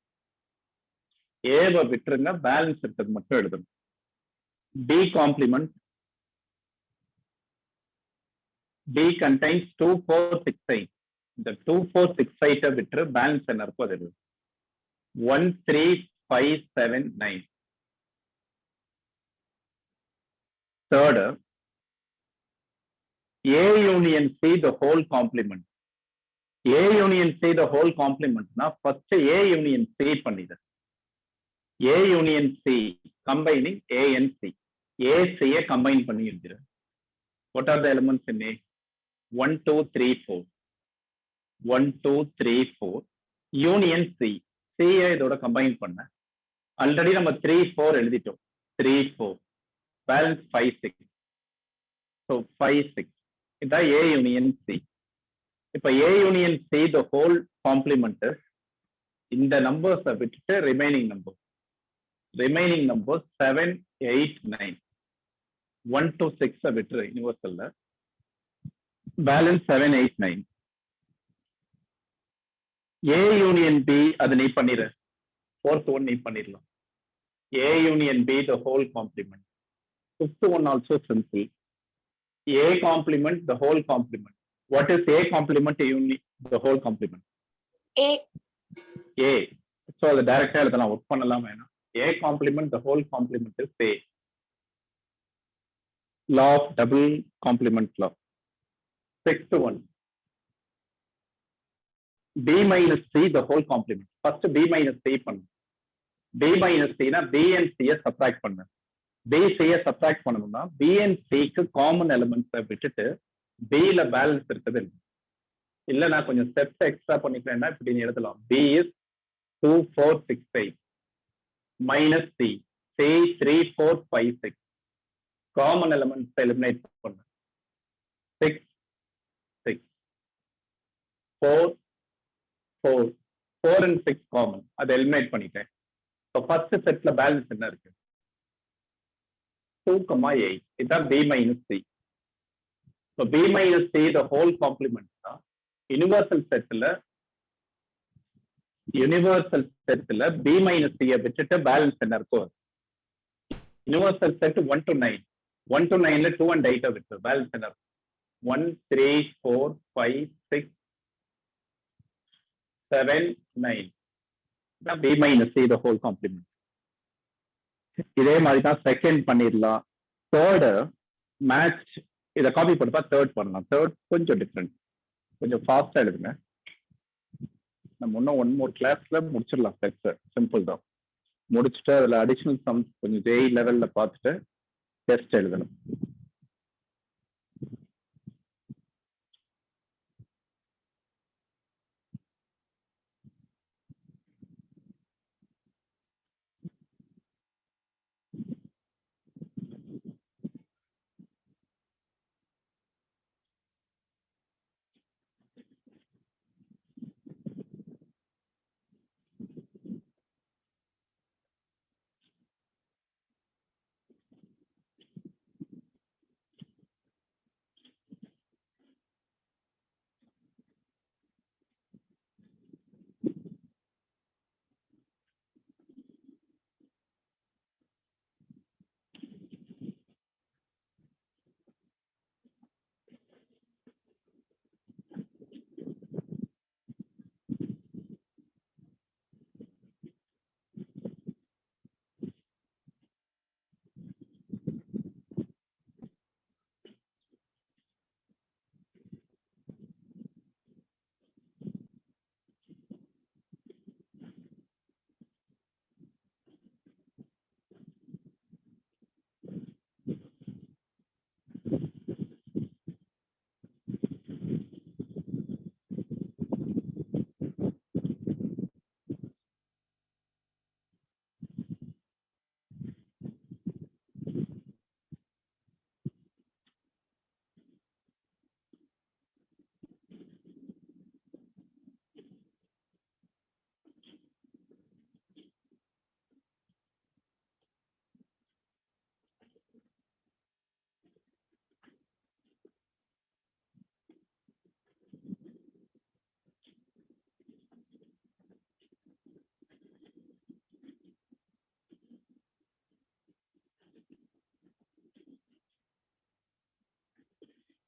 A வை விட்டுருங்க, பேலன்ஸ் இருக்கிறது மட்டும் எழுதணும். B complement. B contains 2, 4, 6, 8. The 2, 4, 6, 8 விட்டு பேலன்ஸ் என்ன இருக்கோ அது 1, 3, 5, 7, 9. Third, A union C the whole complement. A union C the whole complement na first A union C பண்ணிடு. A union C combining A and C. A C யை combine பண்ணி எழுதிரு. What are the elements in A? 1, 2, 3, 4. 1, 2, 3, 4. Union C. C யை இதோட combine பண்ண. Already நம்ம 3, 4 எழுதிட்டோம். 3, 4. Balance 5, 6. So 5, 6. இதான் A union C. இப்ப A union C the whole complement இந்த நம்பர்ஸை விட்டுட்டு ரிமைனிங் நம்பர் 7, 8, 9. 1 to 6 விட்டுரு யூனிவர்சல்ல. பேலன்ஸ் 7, 8, 9. A union B அது நீ பண்ணிரு. Fourth one நீ பண்ணிடலாம். A union B the whole complement. Fifth one also simple. A complement the whole complement. What is A complement the whole complement? A. A. So அது டைரக்டா எழுதலாம், work பண்ணலாம் வேணாம். A complement the whole complement is A. Law of double complement law. Sixth one. B minus C the whole complement. First B minus C பண்ணு. B minus C na B and C யை subtract பண்ணு. B C யை subtract பண்ணணும்னா B and C க்கு common எலிமெண்ட்ஸை விட்டுட்டு B ல balance இருக்குது இல்ல. நான் கொஞ்சம் ஸ்டெப்ஸ் எக்ஸ்ட்ரா பண்ணிக்கிறேன்னா இப்படி நீ எழுதலாம். B is 2, 4, 6, 8 minus C. C 3, 4, 5, 6. Common elements eliminate பண்ணு. 6, 6. 4, 4. 4 and 6 காமன், அதை எலிமினேட் பண்ணிட்டேன். இப்போ ஃபர்ஸ்ட் செட்ல பேலன்ஸ் என்ன இருக்கு? 2, 8. இதுதான் B minus C. இப்போ B minus C the whole complement தான் யூனிவர்சல் செட்ல B minus C யை விட்டுட்டு பேலன்ஸ் என்ன இருக்கோ. Universal set 1 to 9. 1 to 9ல 2 and 8 விட்டு பேலன்ஸ் என்ன இருக்கும்? 1, 3, 4, 5, 6, 7, 9. B minus C the whole complement. இதே மாதிரி தான் செகண்ட் பண்ணிடலாம். தேர்டு மேட்ச், இதை காப்பி பண்ணா தேர்ட் பண்ணலாம். தேர்ட் கொஞ்சம் டிஃப்ரெண்ட், கொஞ்சம் ஃபாஸ்டா எழுதுங்க. நம்ம இன்னும் 1 more கிளாஸ்ல முடிச்சிடலாம். ஸ்டெப்ஸ் சிம்பிள் தான். முடிச்சுட்டு அதுல அடிஷனல் சம்ஸ் கொஞ்சம் ஜெய் லெவல்ல பார்த்துட்டு டெஸ்ட் எழுதணும்.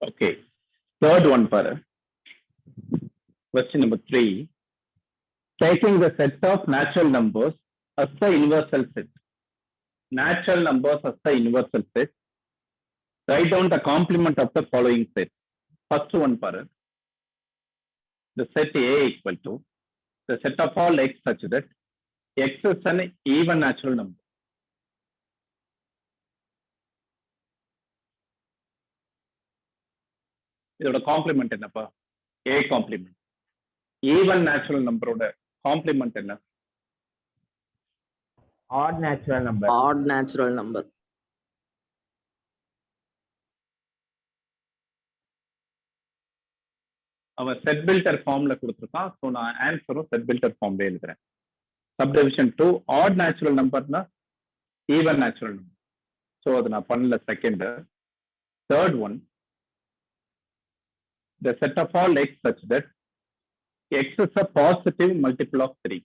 Okay. Third one, para. Question number 3. Taking the set of natural numbers as the universal set. Natural numbers as the universal set. Write down the complement of the following set. First one, para. The set A equal to the set of all x such that x is an even natural number. இதோட complement என்னப்பா? A complement. Even natural நம்பரோட complement என்ன? Odd natural number. Odd natural number. அவன் set builder ஃபார்ம்ல கொடுத்துருக்கான். ஸோ நான் ஆன்சரும் செட் பில்டர் ஃபார்ம்ல எழுதுறேன். சப்டிவிஷன் 2 ஆட் நேச்சுரல் நம்பர்னா ஈவன் நேச்சுரல் நம்பர். ஸோ அது நான் பண்ணல. Second. Third one, the set of all x such that x is a positive multiple of 3.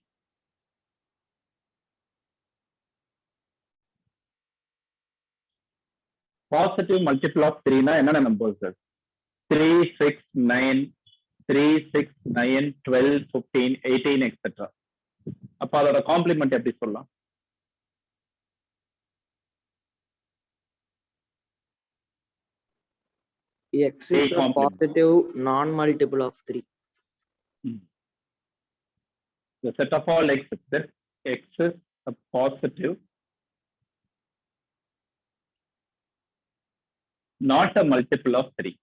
Positive multiple of 3 na enna numbers? 3, 6, 9, 3, 6, 9, 12, 15, 18, etc. அப்ப அதோட complement எப்படி சொல்லலாம்? X is a complement. positive non-multiple of 3. The set of all x such that x is a positive, not a multiple of 3.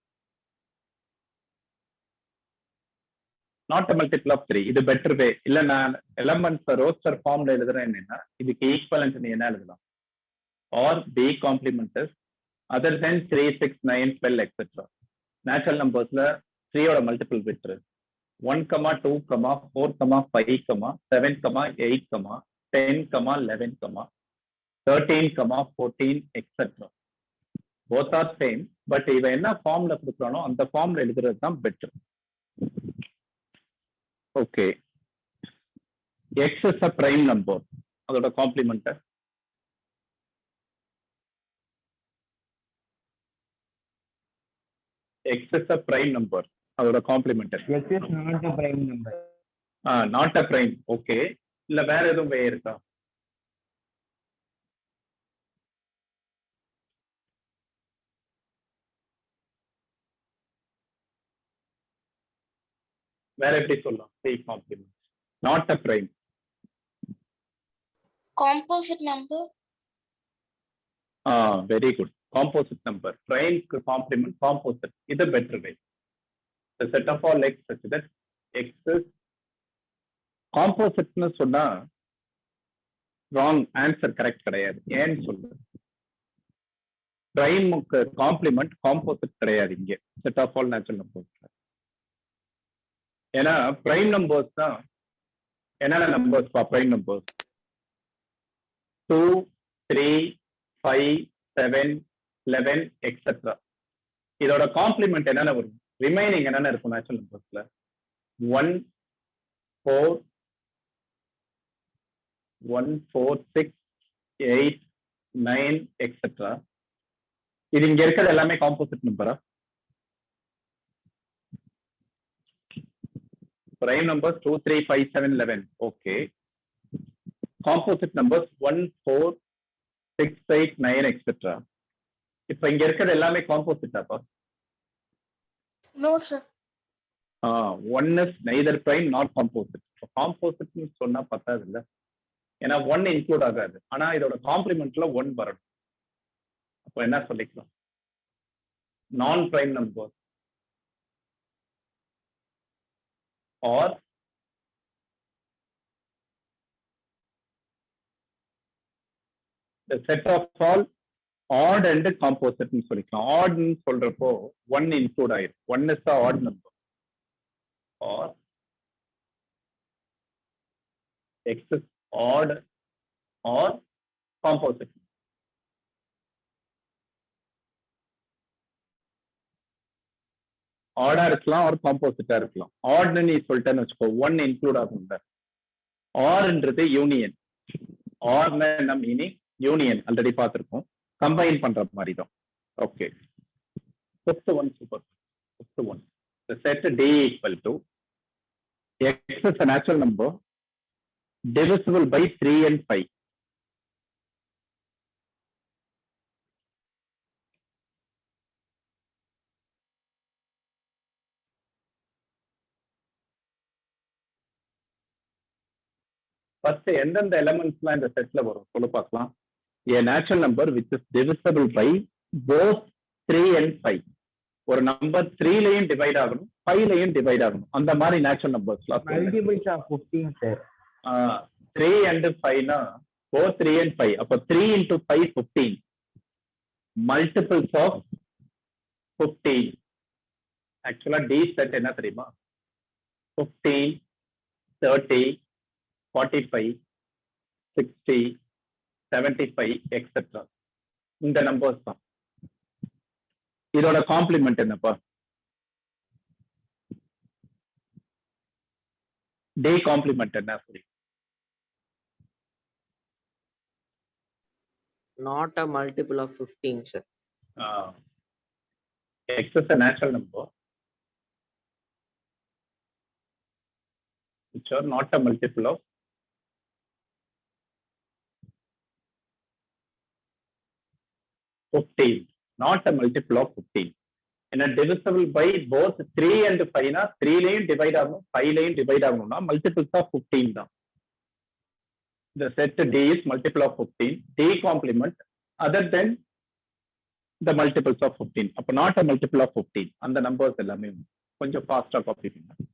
Not a multiple of 3. இது better way. இல்ல நான் elements roster formல எழுதுறேன் என்னன்னா இதுக்கு equivalent நீ என்ன எழுதலாம்? Or B complement is other than 3, 6, 9, 12, etc. Natural numbersல 3 ஓட multiple விட்டுரு. 1, 2, 4, 5, 7, 8, 10, 11, 13, 14, etc. Both are same, but இவன் என்ன ஃபார்ம்ல கொடுக்குறானோ அந்த ஃபார்ம்ல எழுதுறது தான் better. Okay. x is a prime number. அதோட complement x is a prime number. அதோட complement X is not a prime number. Not a prime. Okay. இல்ல வேற எதுவும் வே இருக்கா? வேற எப்படி சொல்லலாம்? C complement. Not a prime. Composite number. Very good. Composite number. பிரைம்க்கு காம்ப்ளிமெண்ட் காம்போசிட். இது better way. The set of all x such that x is காம்போசிட்னு சொன்னா ராங் ஆன்சர், கரெக்ட் கிடையாது. ஏன்னு சொல்லு. பிரைமுக்கு காம்ப்ளிமெண்ட் காம்போசிட் கிடையாது இங்க set of all natural numbers. ஏன்னா பிரைம் நம்பர்ஸ் தான் என்னென்ன நம்பர்ஸ் பா? Prime numbers 2, 3, 5, 7, 11, etc. இதோட காம்ப்ளிமெண்ட் என்னென்ன வரும்? ரிமைனிங் என்னென்ன இருக்கும் நேச்சுரல் நம்பர்ஸ்ல? 1, 4, 6, 8, 9, etc. இது இங்க இருக்கிறது எல்லாமே காம்போசிட் நம்பரா? prime numbers 2, 3, 5, 7, 11. Okay. Composite numbers 1, 4, 6, 8, 9, etc. இப்ப இங்க இருக்கிறது எல்லாமே காம்போசிட் அப்பா? No, sir. One is neither prime nor composite. Composite சொன்னா பத்தாது இல்ல. ஏன்னா 1 இன்க்ளூட் ஆகாது. ஆனா இதோட காம்ப்ளிமெண்ட்ல 1 வரணும். அப்ப என்ன சொல்லிக்கலாம்? நான் prime numbers or the set of all odd and composite ன்னு சொல்லிக்கலாம். odd ன்னு சொல்றப்போ 1 இன்க்ளூட் ஆயிரும். 1 is the odd number or x is odd or composite. ஆடா இருக்கலாம் ஒரு காம்போசிட்டா இருக்கலாம். ஆட்னு நீ சொல்லிட்டேன்னு வச்சுக்கோ, 1 இன்க்ளூட் ஆகும். ஆர்ன்றது யூனியன். ஆர்னா என்ன மீனிங்? யூனியன். ஆல்ரெடி பார்த்திருக்கோம். கம்பைன் பண்ற மாதிரி தான். Okay. Fifth one, super. Fifth one. The set D equal to X is a natural number divisible by 3 and 5. First, எந்தெந்த எலிமெண்ட்ஸ்லாம் இந்த செட்ல வரும் சொல்ல பார்க்கலாம். A natural number which is divisible by both 3 and 5. ஒரு நம்பர் 3 லயும் டிவைட் ஆகணும் 5 லயும் டிவைட் ஆகணும் அந்த மாதிரி natural நம்பர்ஸ்லாம் multiples of 15 sir. 3 and 5 னா both 3 and 5. அப்ப 3 into 5 15. Multiples of 15. Actually D set என்ன தெரியுமா? 15, 30, 45, 60, 75, etc. இந்த நம்பர்ஸ் தான். இதோட காம்ப்ளிமெண்ட் என்னப்பா? D காம்ப்ளிமெண்ட் என்ன? சரி, Not a multiple of 15, sir. X is a natural number which are not a multiple of 15, not a multiple of 15. And a divisible by both 3 and 5 na 3 laying divide ஆகணும் 5 laying divide ஆகணும்னா multiples of 15 தான். The set D is multiple of 15. D complement other than the multiples of 15. அப்ப not a multiple of 15. அந்த numbers எல்லாமே கொஞ்சம் ஃபாஸ்டா copy பண்ணுங்க.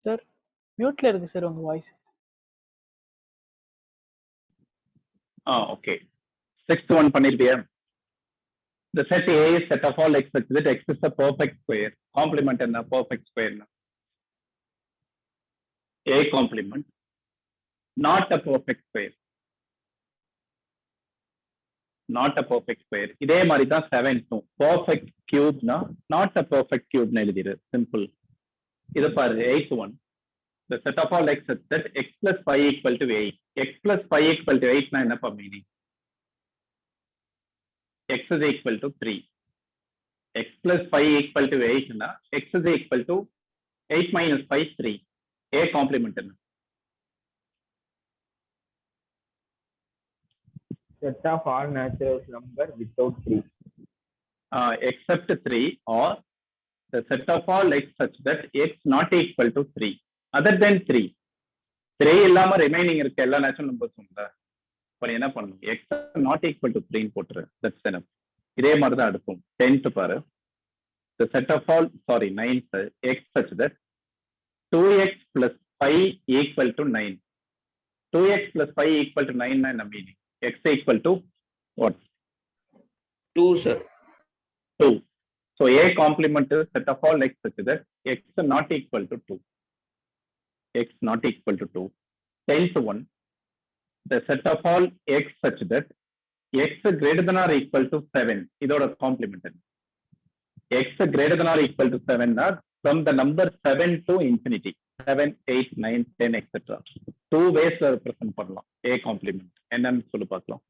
Sir மியூட்ல இருக்கு சார் உங்க voice. Okay. Sixth one பண்ணிருப்பியா? The set A is set of all x such that x is a perfect square. Complement என்ன? Perfect square. A complement not a perfect square. not a perfect square. இதே மாதிரி தான் 7 2 perfect cube னா not a perfect cube னு எழுதிரு simple. இது பாரு 8 1 the set of all x such that x plus 5 equal to 8. X plus 5 equal to 8 னா என்னப்பா meaning? X is equal to 3. X plus 5 equal to 8 னா x is equal to 8 minus 5 3. A complement என்ன? Set of all natural number without 3. Except 3 or the set of all x such that x not equal to 3 other than 3 இல்லாம remaining இருக்க எல்லா natural நம்பர்ஸும் உண்டா இப்போ என்ன பண்ணணும் x not equal to 3 ன்னு போட்டுரு that's enough. இதே மாதிரி தான் அடுக்கும் 10th பாரு the set of all 9th x such that 2x plus 5 equal to 9. 2x plus 5 equal to 9 னா என்ன meaning? x equal to what? 2, sir. 2. So A complement is set of all x such that x not equal to 2. X not equal to 2. 10th one, the set of all x such that x greater than or equal to 7. இதோட complement. X greater than or equal to 7 are from the number 7 to infinity. 7, 8, 9, 10, etc. Two ways represent பண்ணலாம் A complement. என்னன்னு சொல்லி பார்க்கலாம்.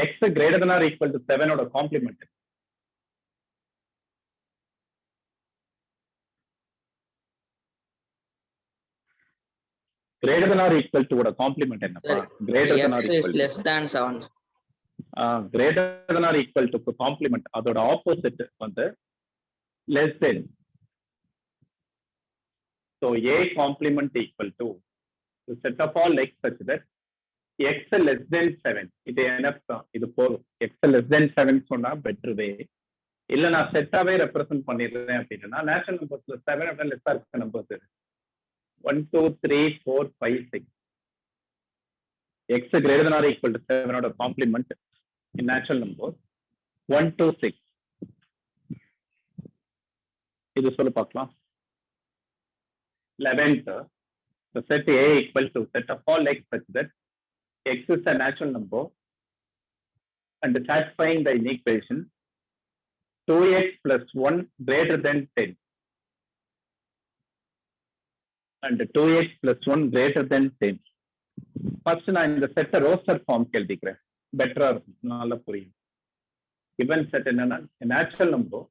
X greater than or equal to 7 ஓட complement. Greater than or equal to ஓட complement என்னப்பா? Greater than or X is equal to. less than 7. Greater than or equal to complement அதோட opposite வந்து less than. So A complement equal to the set of all x such that x less than 7. இது enough தான். இது போதும். X less than 7 சொன்னா better way. இல்ல நான் செட்டாவே represent பண்ணிடுறேன் அப்படின்னா நேச்சுரல் நம்பர்ஸ்ல 7 அப்படின்னா லெஸ்ஸா இருக்க numbers 1 2 3 4 5 6. X greater than or equal to 7 ஓட complement in natural numbers 1 2 6. இது சொல்லி பார்க்கலாம். 11th, the set A equal to set of all x such that x is a natural number and satisfying the equation 2x plus 1 greater than 10 and 2x plus 1 greater than 10. First நான் இந்த செட்டை roster form எழுதிக்கிறேன் பெட்டரா இருக்கும் நல்லா புரியும். given set என்னன்னா natural number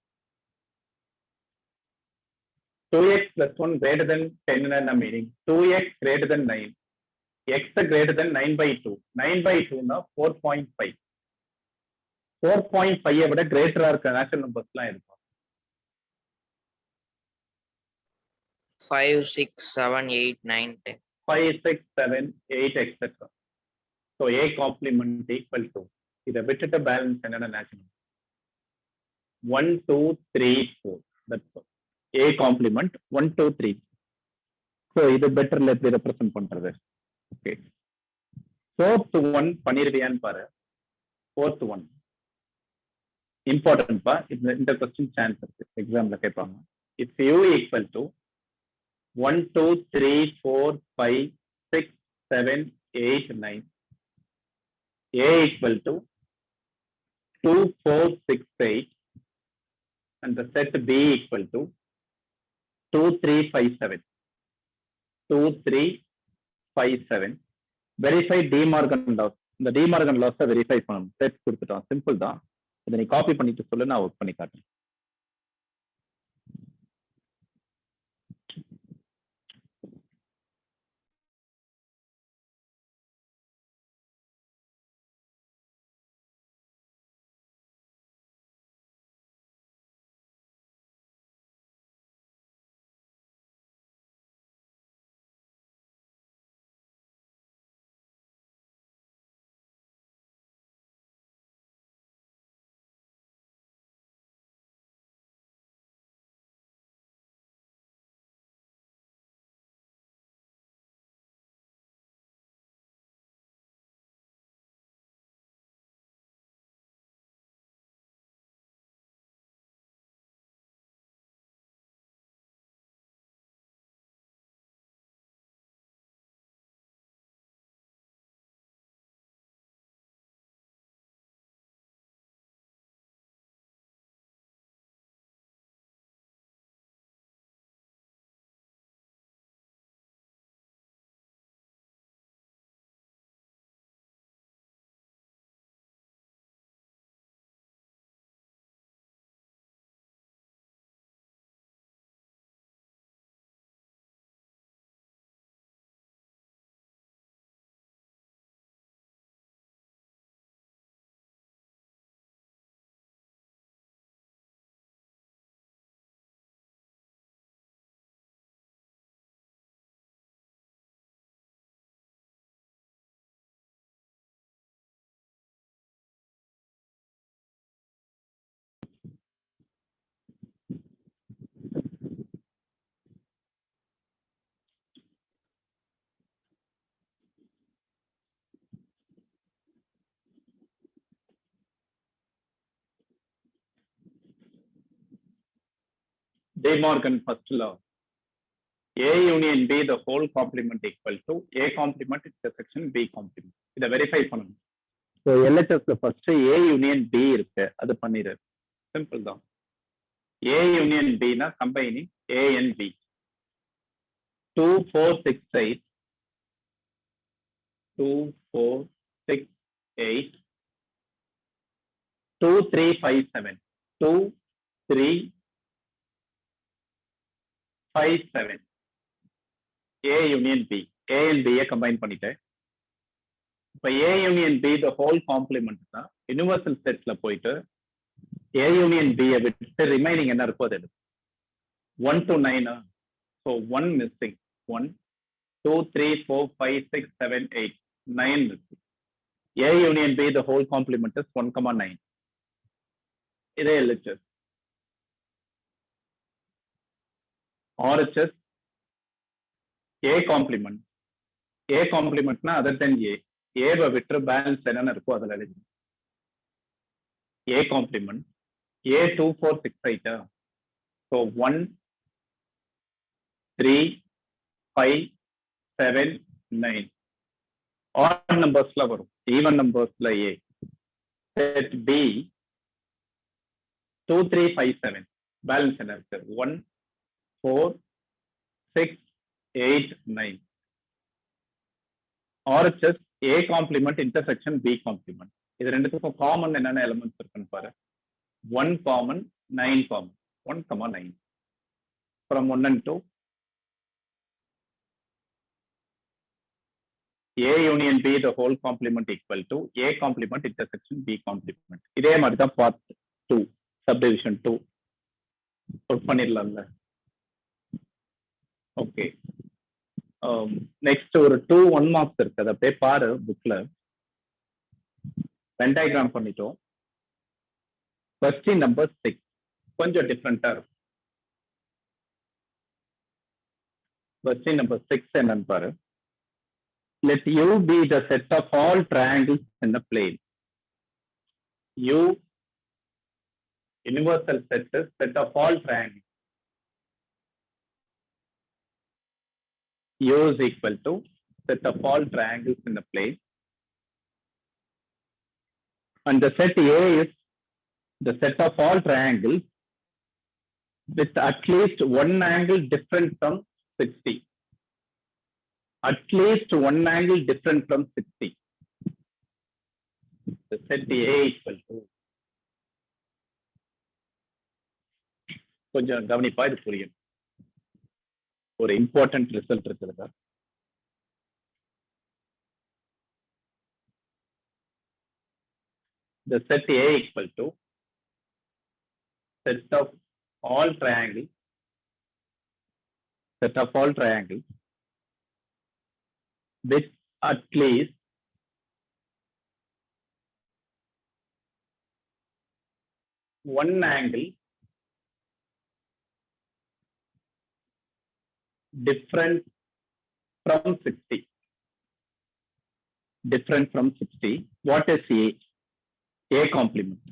2x plus 1 greater than 10 என்ன meaning 2x greater than 9 x greater than 9 by 2 9 by 2 னா 4.5 4.5 விட கிரேட்டரா இருக்க நேச்சுரல் நம்பர்ஸ்லாம் இருக்கும் 5, 6, 7, 8, 9, 10. 5 6 7 8 etc. So A complement equal to இதை விட்டுட்டு பேலன்ஸ் என்னென்ன natural 1 2 3 4 that's all. A complement 1 2 3. So இது பெட்டர்ல எப்படி ரெப்ரசென்ட் பண்றது? ஓகே ஃபோர்த் ஒன் பண்ணிருவியான்னு பாரு. ஃபோர்த் ஒன் இம்பார்ட்டன்ட் பா. இந்த கொஸ்டின் சான்ஸ் இருக்கு எக்ஸாம்ல கேட்பாங்க. It's u equal to 1 2 3 4 5 6 7 8 9 A equal to 2 4 6 8 and the set B equal to 2 3 5 7 2 3 5 7. Verify De Morgan laws. இந்த டிமார்கன் லாஸை வெரிஃபை பண்ணணும். செட் கொடுத்துட்டோம். சிம்பிள் தான். இதை நீ காப்பி பண்ணிட்டு சொல்லு, நான் ஒர்க் பண்ணி காட்டுறேன். De Morgan first law. A union B the whole complement equal to A complement intersection B complement. இதை வெரிஃபை பண்ணணும். ஸோ எல்ஹெச்எஸ்ல ஃபர்ஸ்ட் A யூனியன் B இருக்கு, அது பண்ணிடு. சிம்பிள் தான். A யூனியன் B னா combining A and B. 2 4 6 8 2 4 6 8 2 3 5 7 2 3 5 7 A union B. A and B combine பண்ணிட்டேன். இப்போ A union B the whole complement தான் யுனிவர்சல் செட்ல போயிட்டு A union B விட்டு ரிமைனிங் என்ன இருக்கோ அது 1 to 9. So 1 missing. 1 2 3 4 5 6 7 8 9 missing. A union B the whole complement is 1,9. இதே LHS. RHS A complement. A complement na other than A. A விட்டு balance என்னென்ன இருக்கோ அதில் எழுதி. A complement. A 2 4 6 8. So 1 3 5 7 9. Odd numbers வரும். Even numbers A. Set B 2 3 5 7. Balance என்ன இருக்கு? 1 4 6 8 9. RHS A complement intersection B complement. இது ரெண்டுத்துக்கும் காமன் என்னென்ன எலிமெண்ட்ஸ் இருக்குன்னு பாரு. 1 common 9 common 1,9 from 1 and 2. A union B the whole complement equal to A complement intersection B complement. இதே மாதிரி தான் பார்ட் 2 subdivision 2 ஒர்க் பண்ணிடலாம்ல. ஓகே, நெக்ஸ்ட் ஒரு 2 1 மார்க்ஸ் இருக்கு, அதை அப்படியே பாரு புக்ல. வென் டயக்ராம் பண்ணிட்டோம். கொஸ்டின் நம்பர் 6 கொஞ்சம் டிஃப்ரெண்டா இருக்கும். கொஸ்டின் நம்பர் 6 என்னன்னு பாரு. Let U be the set of all triangles in the plane. U universal set is set of all triangles. U is equal to set of all triangles in the plane. And the set A is the set of all triangles with at least one angle different from 60. At least one angle different from 60. The set A equal to. கொஞ்சம் கவனிப்பா, இது புரியும். ஒரு important result இருக்குதா? The set A equal to set of all triangles with at least one angle different from 60. Different from 60. What is A? A complement.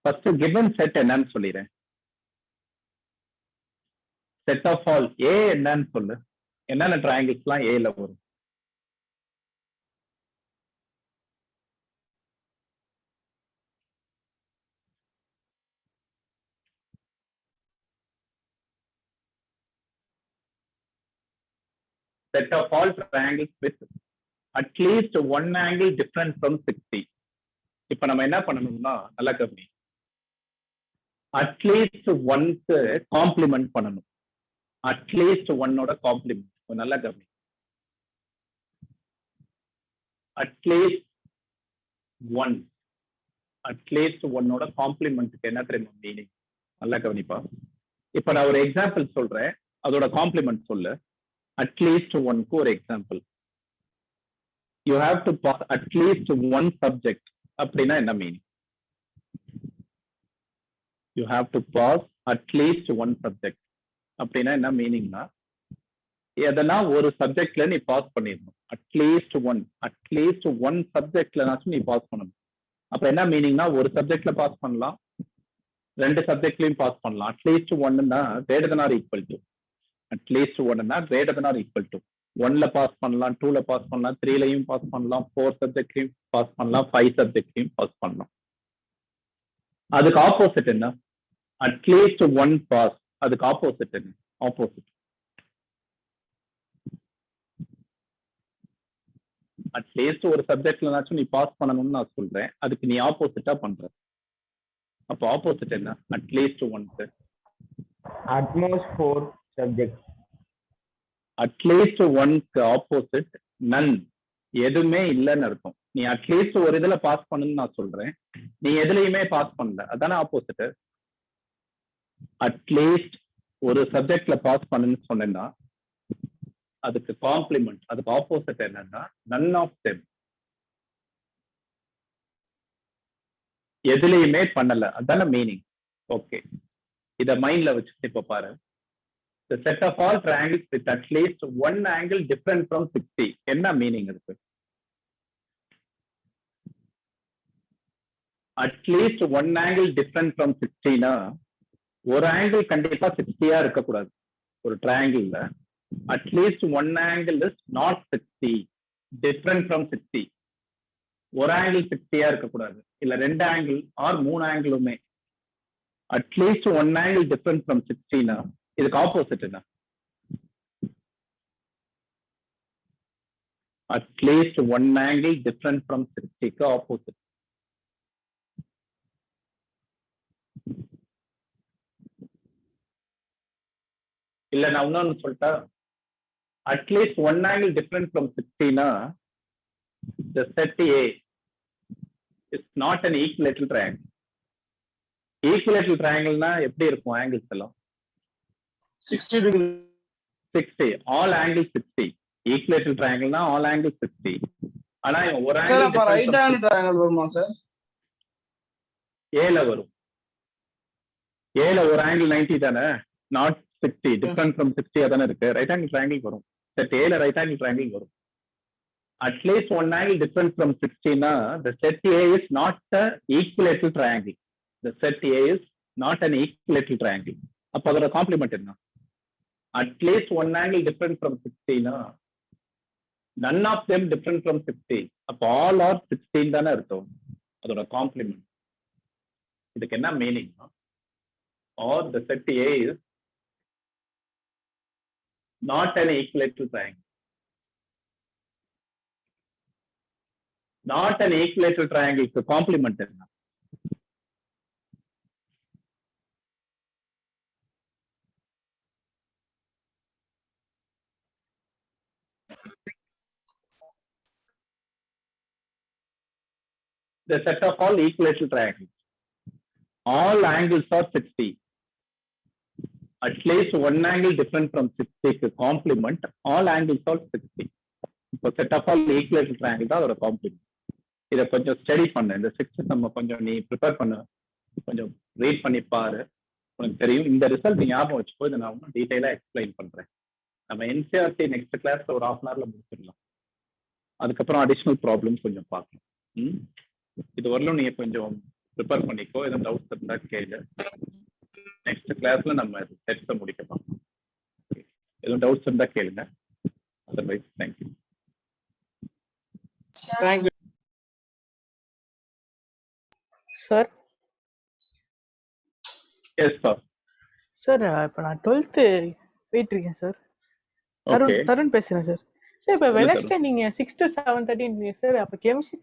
First given set என்னன்னு சொல்லிடுறேன். Set of all A என்னன்னு சொல்லு. என்னென்ன ட்ரையாங்கிள்ஸ்லாம் A ல வரும்? Set of all triangles with at least one angle different from 60. இப்ப நம்ம என்ன பண்ணணும்னா நல்லா கவனி. அட்லீஸ்ட் ஒன்க்கு காம்ப்ளிமெண்ட் பண்ணணும். அட்லீஸ்ட் ஒன்னோட காம்ப்ளிமெண்ட் நல்லா கவனி. அட்லீஸ்ட் ஒன்னோட காம்ப்ளிமெண்ட்டுக்கு என்ன தெரியுமா மீனிங்? நல்லா கவனிப்பா. இப்ப நான் ஒரு எக்ஸாம்பிள் சொல்றேன், அதோட காம்ப்ளிமெண்ட் சொல்லு. அட்லீஸ்ட் ஒன்க்கு ஒரு example. You have to pass at least one subject அப்படின்னா என்ன மீனிங்? You have to pass at least one subject அப்படின்னா என்ன மீனிங்னா, எதனா ஒரு சப்ஜெக்ட்ல நீ பாஸ் பண்ணிடணும். அட்லீஸ்ட் ஒன் சப்ஜெக்ட்லனாச்சும் நீ பாஸ் பண்ணணும். அப்ப என்ன மீனிங்னா, ஒரு சப்ஜெக்ட்ல பாஸ் பண்ணலாம், ரெண்டு சப்ஜெக்ட்லயும் பாஸ் பண்ணலாம். அட்லீஸ்ட் ஒன்னுன்னா greater than or equal to, at least ஒன்னுன்னா greater than or equal to 1ல பாஸ் பண்ணலாம், 2ல பாஸ் பண்ணலாம், 3லயும் பாஸ் பண்ணலாம், 4 சப்ஜெக்ட்லயும் பாஸ் பண்ணலாம், 5 சப்ஜெக்ட்லயும் பாஸ் பண்ணலாம். அதுக்கு ஆப்போசிட் என்ன? At least 1 pass. அதுக்கு ஆப்போசிட் என்ன? ஆப்போசிட் அட்லீஸ்ட் ஒரு சப்ஜெக்ட்லனாச்சும் நீ பாஸ் பண்ணணும்னு நான் சொல்றேன். அதுக்கு நீ ஆப்போசிட்டா பண்ற. அப்ப ஆப்போசிட் என்ன? அட்லீஸ்ட் 1. At most 4 subject. அட்லீஸ்ட் 1க்கு ஆப்போசிட் நன், எதுவுமே இல்லைன்னு அர்த்தம். நீ அட்லீஸ்ட் ஒரு இதுல பாஸ் பண்ணுன்னு நான் சொல்றேன், நீ எதுலயுமே பாஸ் பண்ணல, அதானே ஆப்போசிட். அட்லீஸ்ட் ஒரு சப்ஜெக்ட்ல பாஸ் பண்ணுன்னு சொன்னேன்னா அதுக்கு காம்ப்ளிமெண்ட், அதுக்கு ஆப்போசிட் என்னன்னா நன் ஆஃப் தெம், எதுலயுமே பண்ணல, அதான மீனிங். ஓகே, இத மைண்ட்ல வச்சு இப்ப பாரு. The set of all triangles with at least one angle different from 60. என்ன மீனிங் இருக்கு? At least one angle different from 60னா ஒரு ஆங்கிள் கண்டிப்பா 60யா இருக்கக்கூடாது. ஒரு ட்ரையாங்கிள்ல at least one angle is not 60, different from 60. ஒரு ஆங்கிள் 60யா இருக்கக்கூடாது, இல்ல ரெண்டு ஆங்கிள் ஆர் 3 ஆங்கிளுமே. At least one angle different from 60னா இதுக்கு ஆப்போசிட் என்ன? At least one angle different from 60க்கு ஆப்போசிட். இல்ல நான் இன்னொன்னு சொல்லிட்டா, at least one angle different from 60னா the set A is not an equilateral triangle. Equilateral triangle-னா எப்படி இருக்கும் ஆங்கிள்ஸ் எல்லாம்? 60 degree. 60, all angles 60. Equilateral triangle-னா all angles 60. ஆனா ஒரு Sir, angle அப்ப right hand triangle வருமா sir? ஏல வரும். ஏல ஒரு ஆங்கிள் 90 தானே, நாட் 60, டிஃபரண்ட் ஃப்ரம் 60 தானே இருக்கு. ரைட் ஆங்கிள் ட்ரையாங்கிள் வரும். செட் ஏல ரைட் ஆங்கிள் ட்ரையாங்கிள் வரும். At least one angle different from 60னா the set A is not an equilateral triangle. The set A is not an equilateral triangle. அப்ப அதோட complement என்ன? At least one angle different from 60னா none of them different from 60. அப்ப all are 16 தானே அர்த்தம். அதோட complement. இதுக்கு என்ன meaning? or the set A is not an equilateral triangle. Not an equilateral triangle க்கு காம்ப்ளிமெண்ட் என்ன? The set of all equilateral triangles. All angles are 60. At least one angle different from 60 க்கு complement, all angles are 60. இப்போ set of all equilateral triangle தான் அதோட complement. இதை கொஞ்சம் study பண்ணு. இந்த 6 நம்ம கொஞ்சம் நீ ப்ரிப்பேர் பண்ணு, கொஞ்சம் ரீட் பண்ணி பாரு, உனக்கு தெரியும். இந்த ரிசல்ட் நீ ஞாபகம் வச்சுக்கோ. இதை நான் இன்னும் டீட்டெயிலா எக்ஸ்பிளைன் பண்றேன். நம்ம என்சிஆர்டி நெக்ஸ்ட் கிளாஸ்ல ஒரு 1/2 hourல முடிச்சிடலாம். அதுக்கப்புறம் அடிஷனல் ப்ராப்ளம்ஸ் கொஞ்சம் பார்க்கலாம். இது வரலும் நீங்க கொஞ்சம் ப்ரிப்பேர் பண்ணிக்கோ. எதுவும் டவுட்ஸ் இருந்தா கேளு. நெக்ஸ்ட் கிளாஸ்ல நம்ம செட்ஸை முடிக்கலாம். எதுவும் டவுட்ஸ் இருந்தா கேளுங்க. Otherwise thank you. Thank you. Sir yes sir. Sir இப்போ நான் 12th போயிட்டு இருக்கேன் சார். ஓகே, தருண் பேசுறேன் சார். சார் இப்போ சொல்லு வெனஸ்டே நீங்க 6 to 7:30 சார். அப்போ கெமிஸ்ட்ரி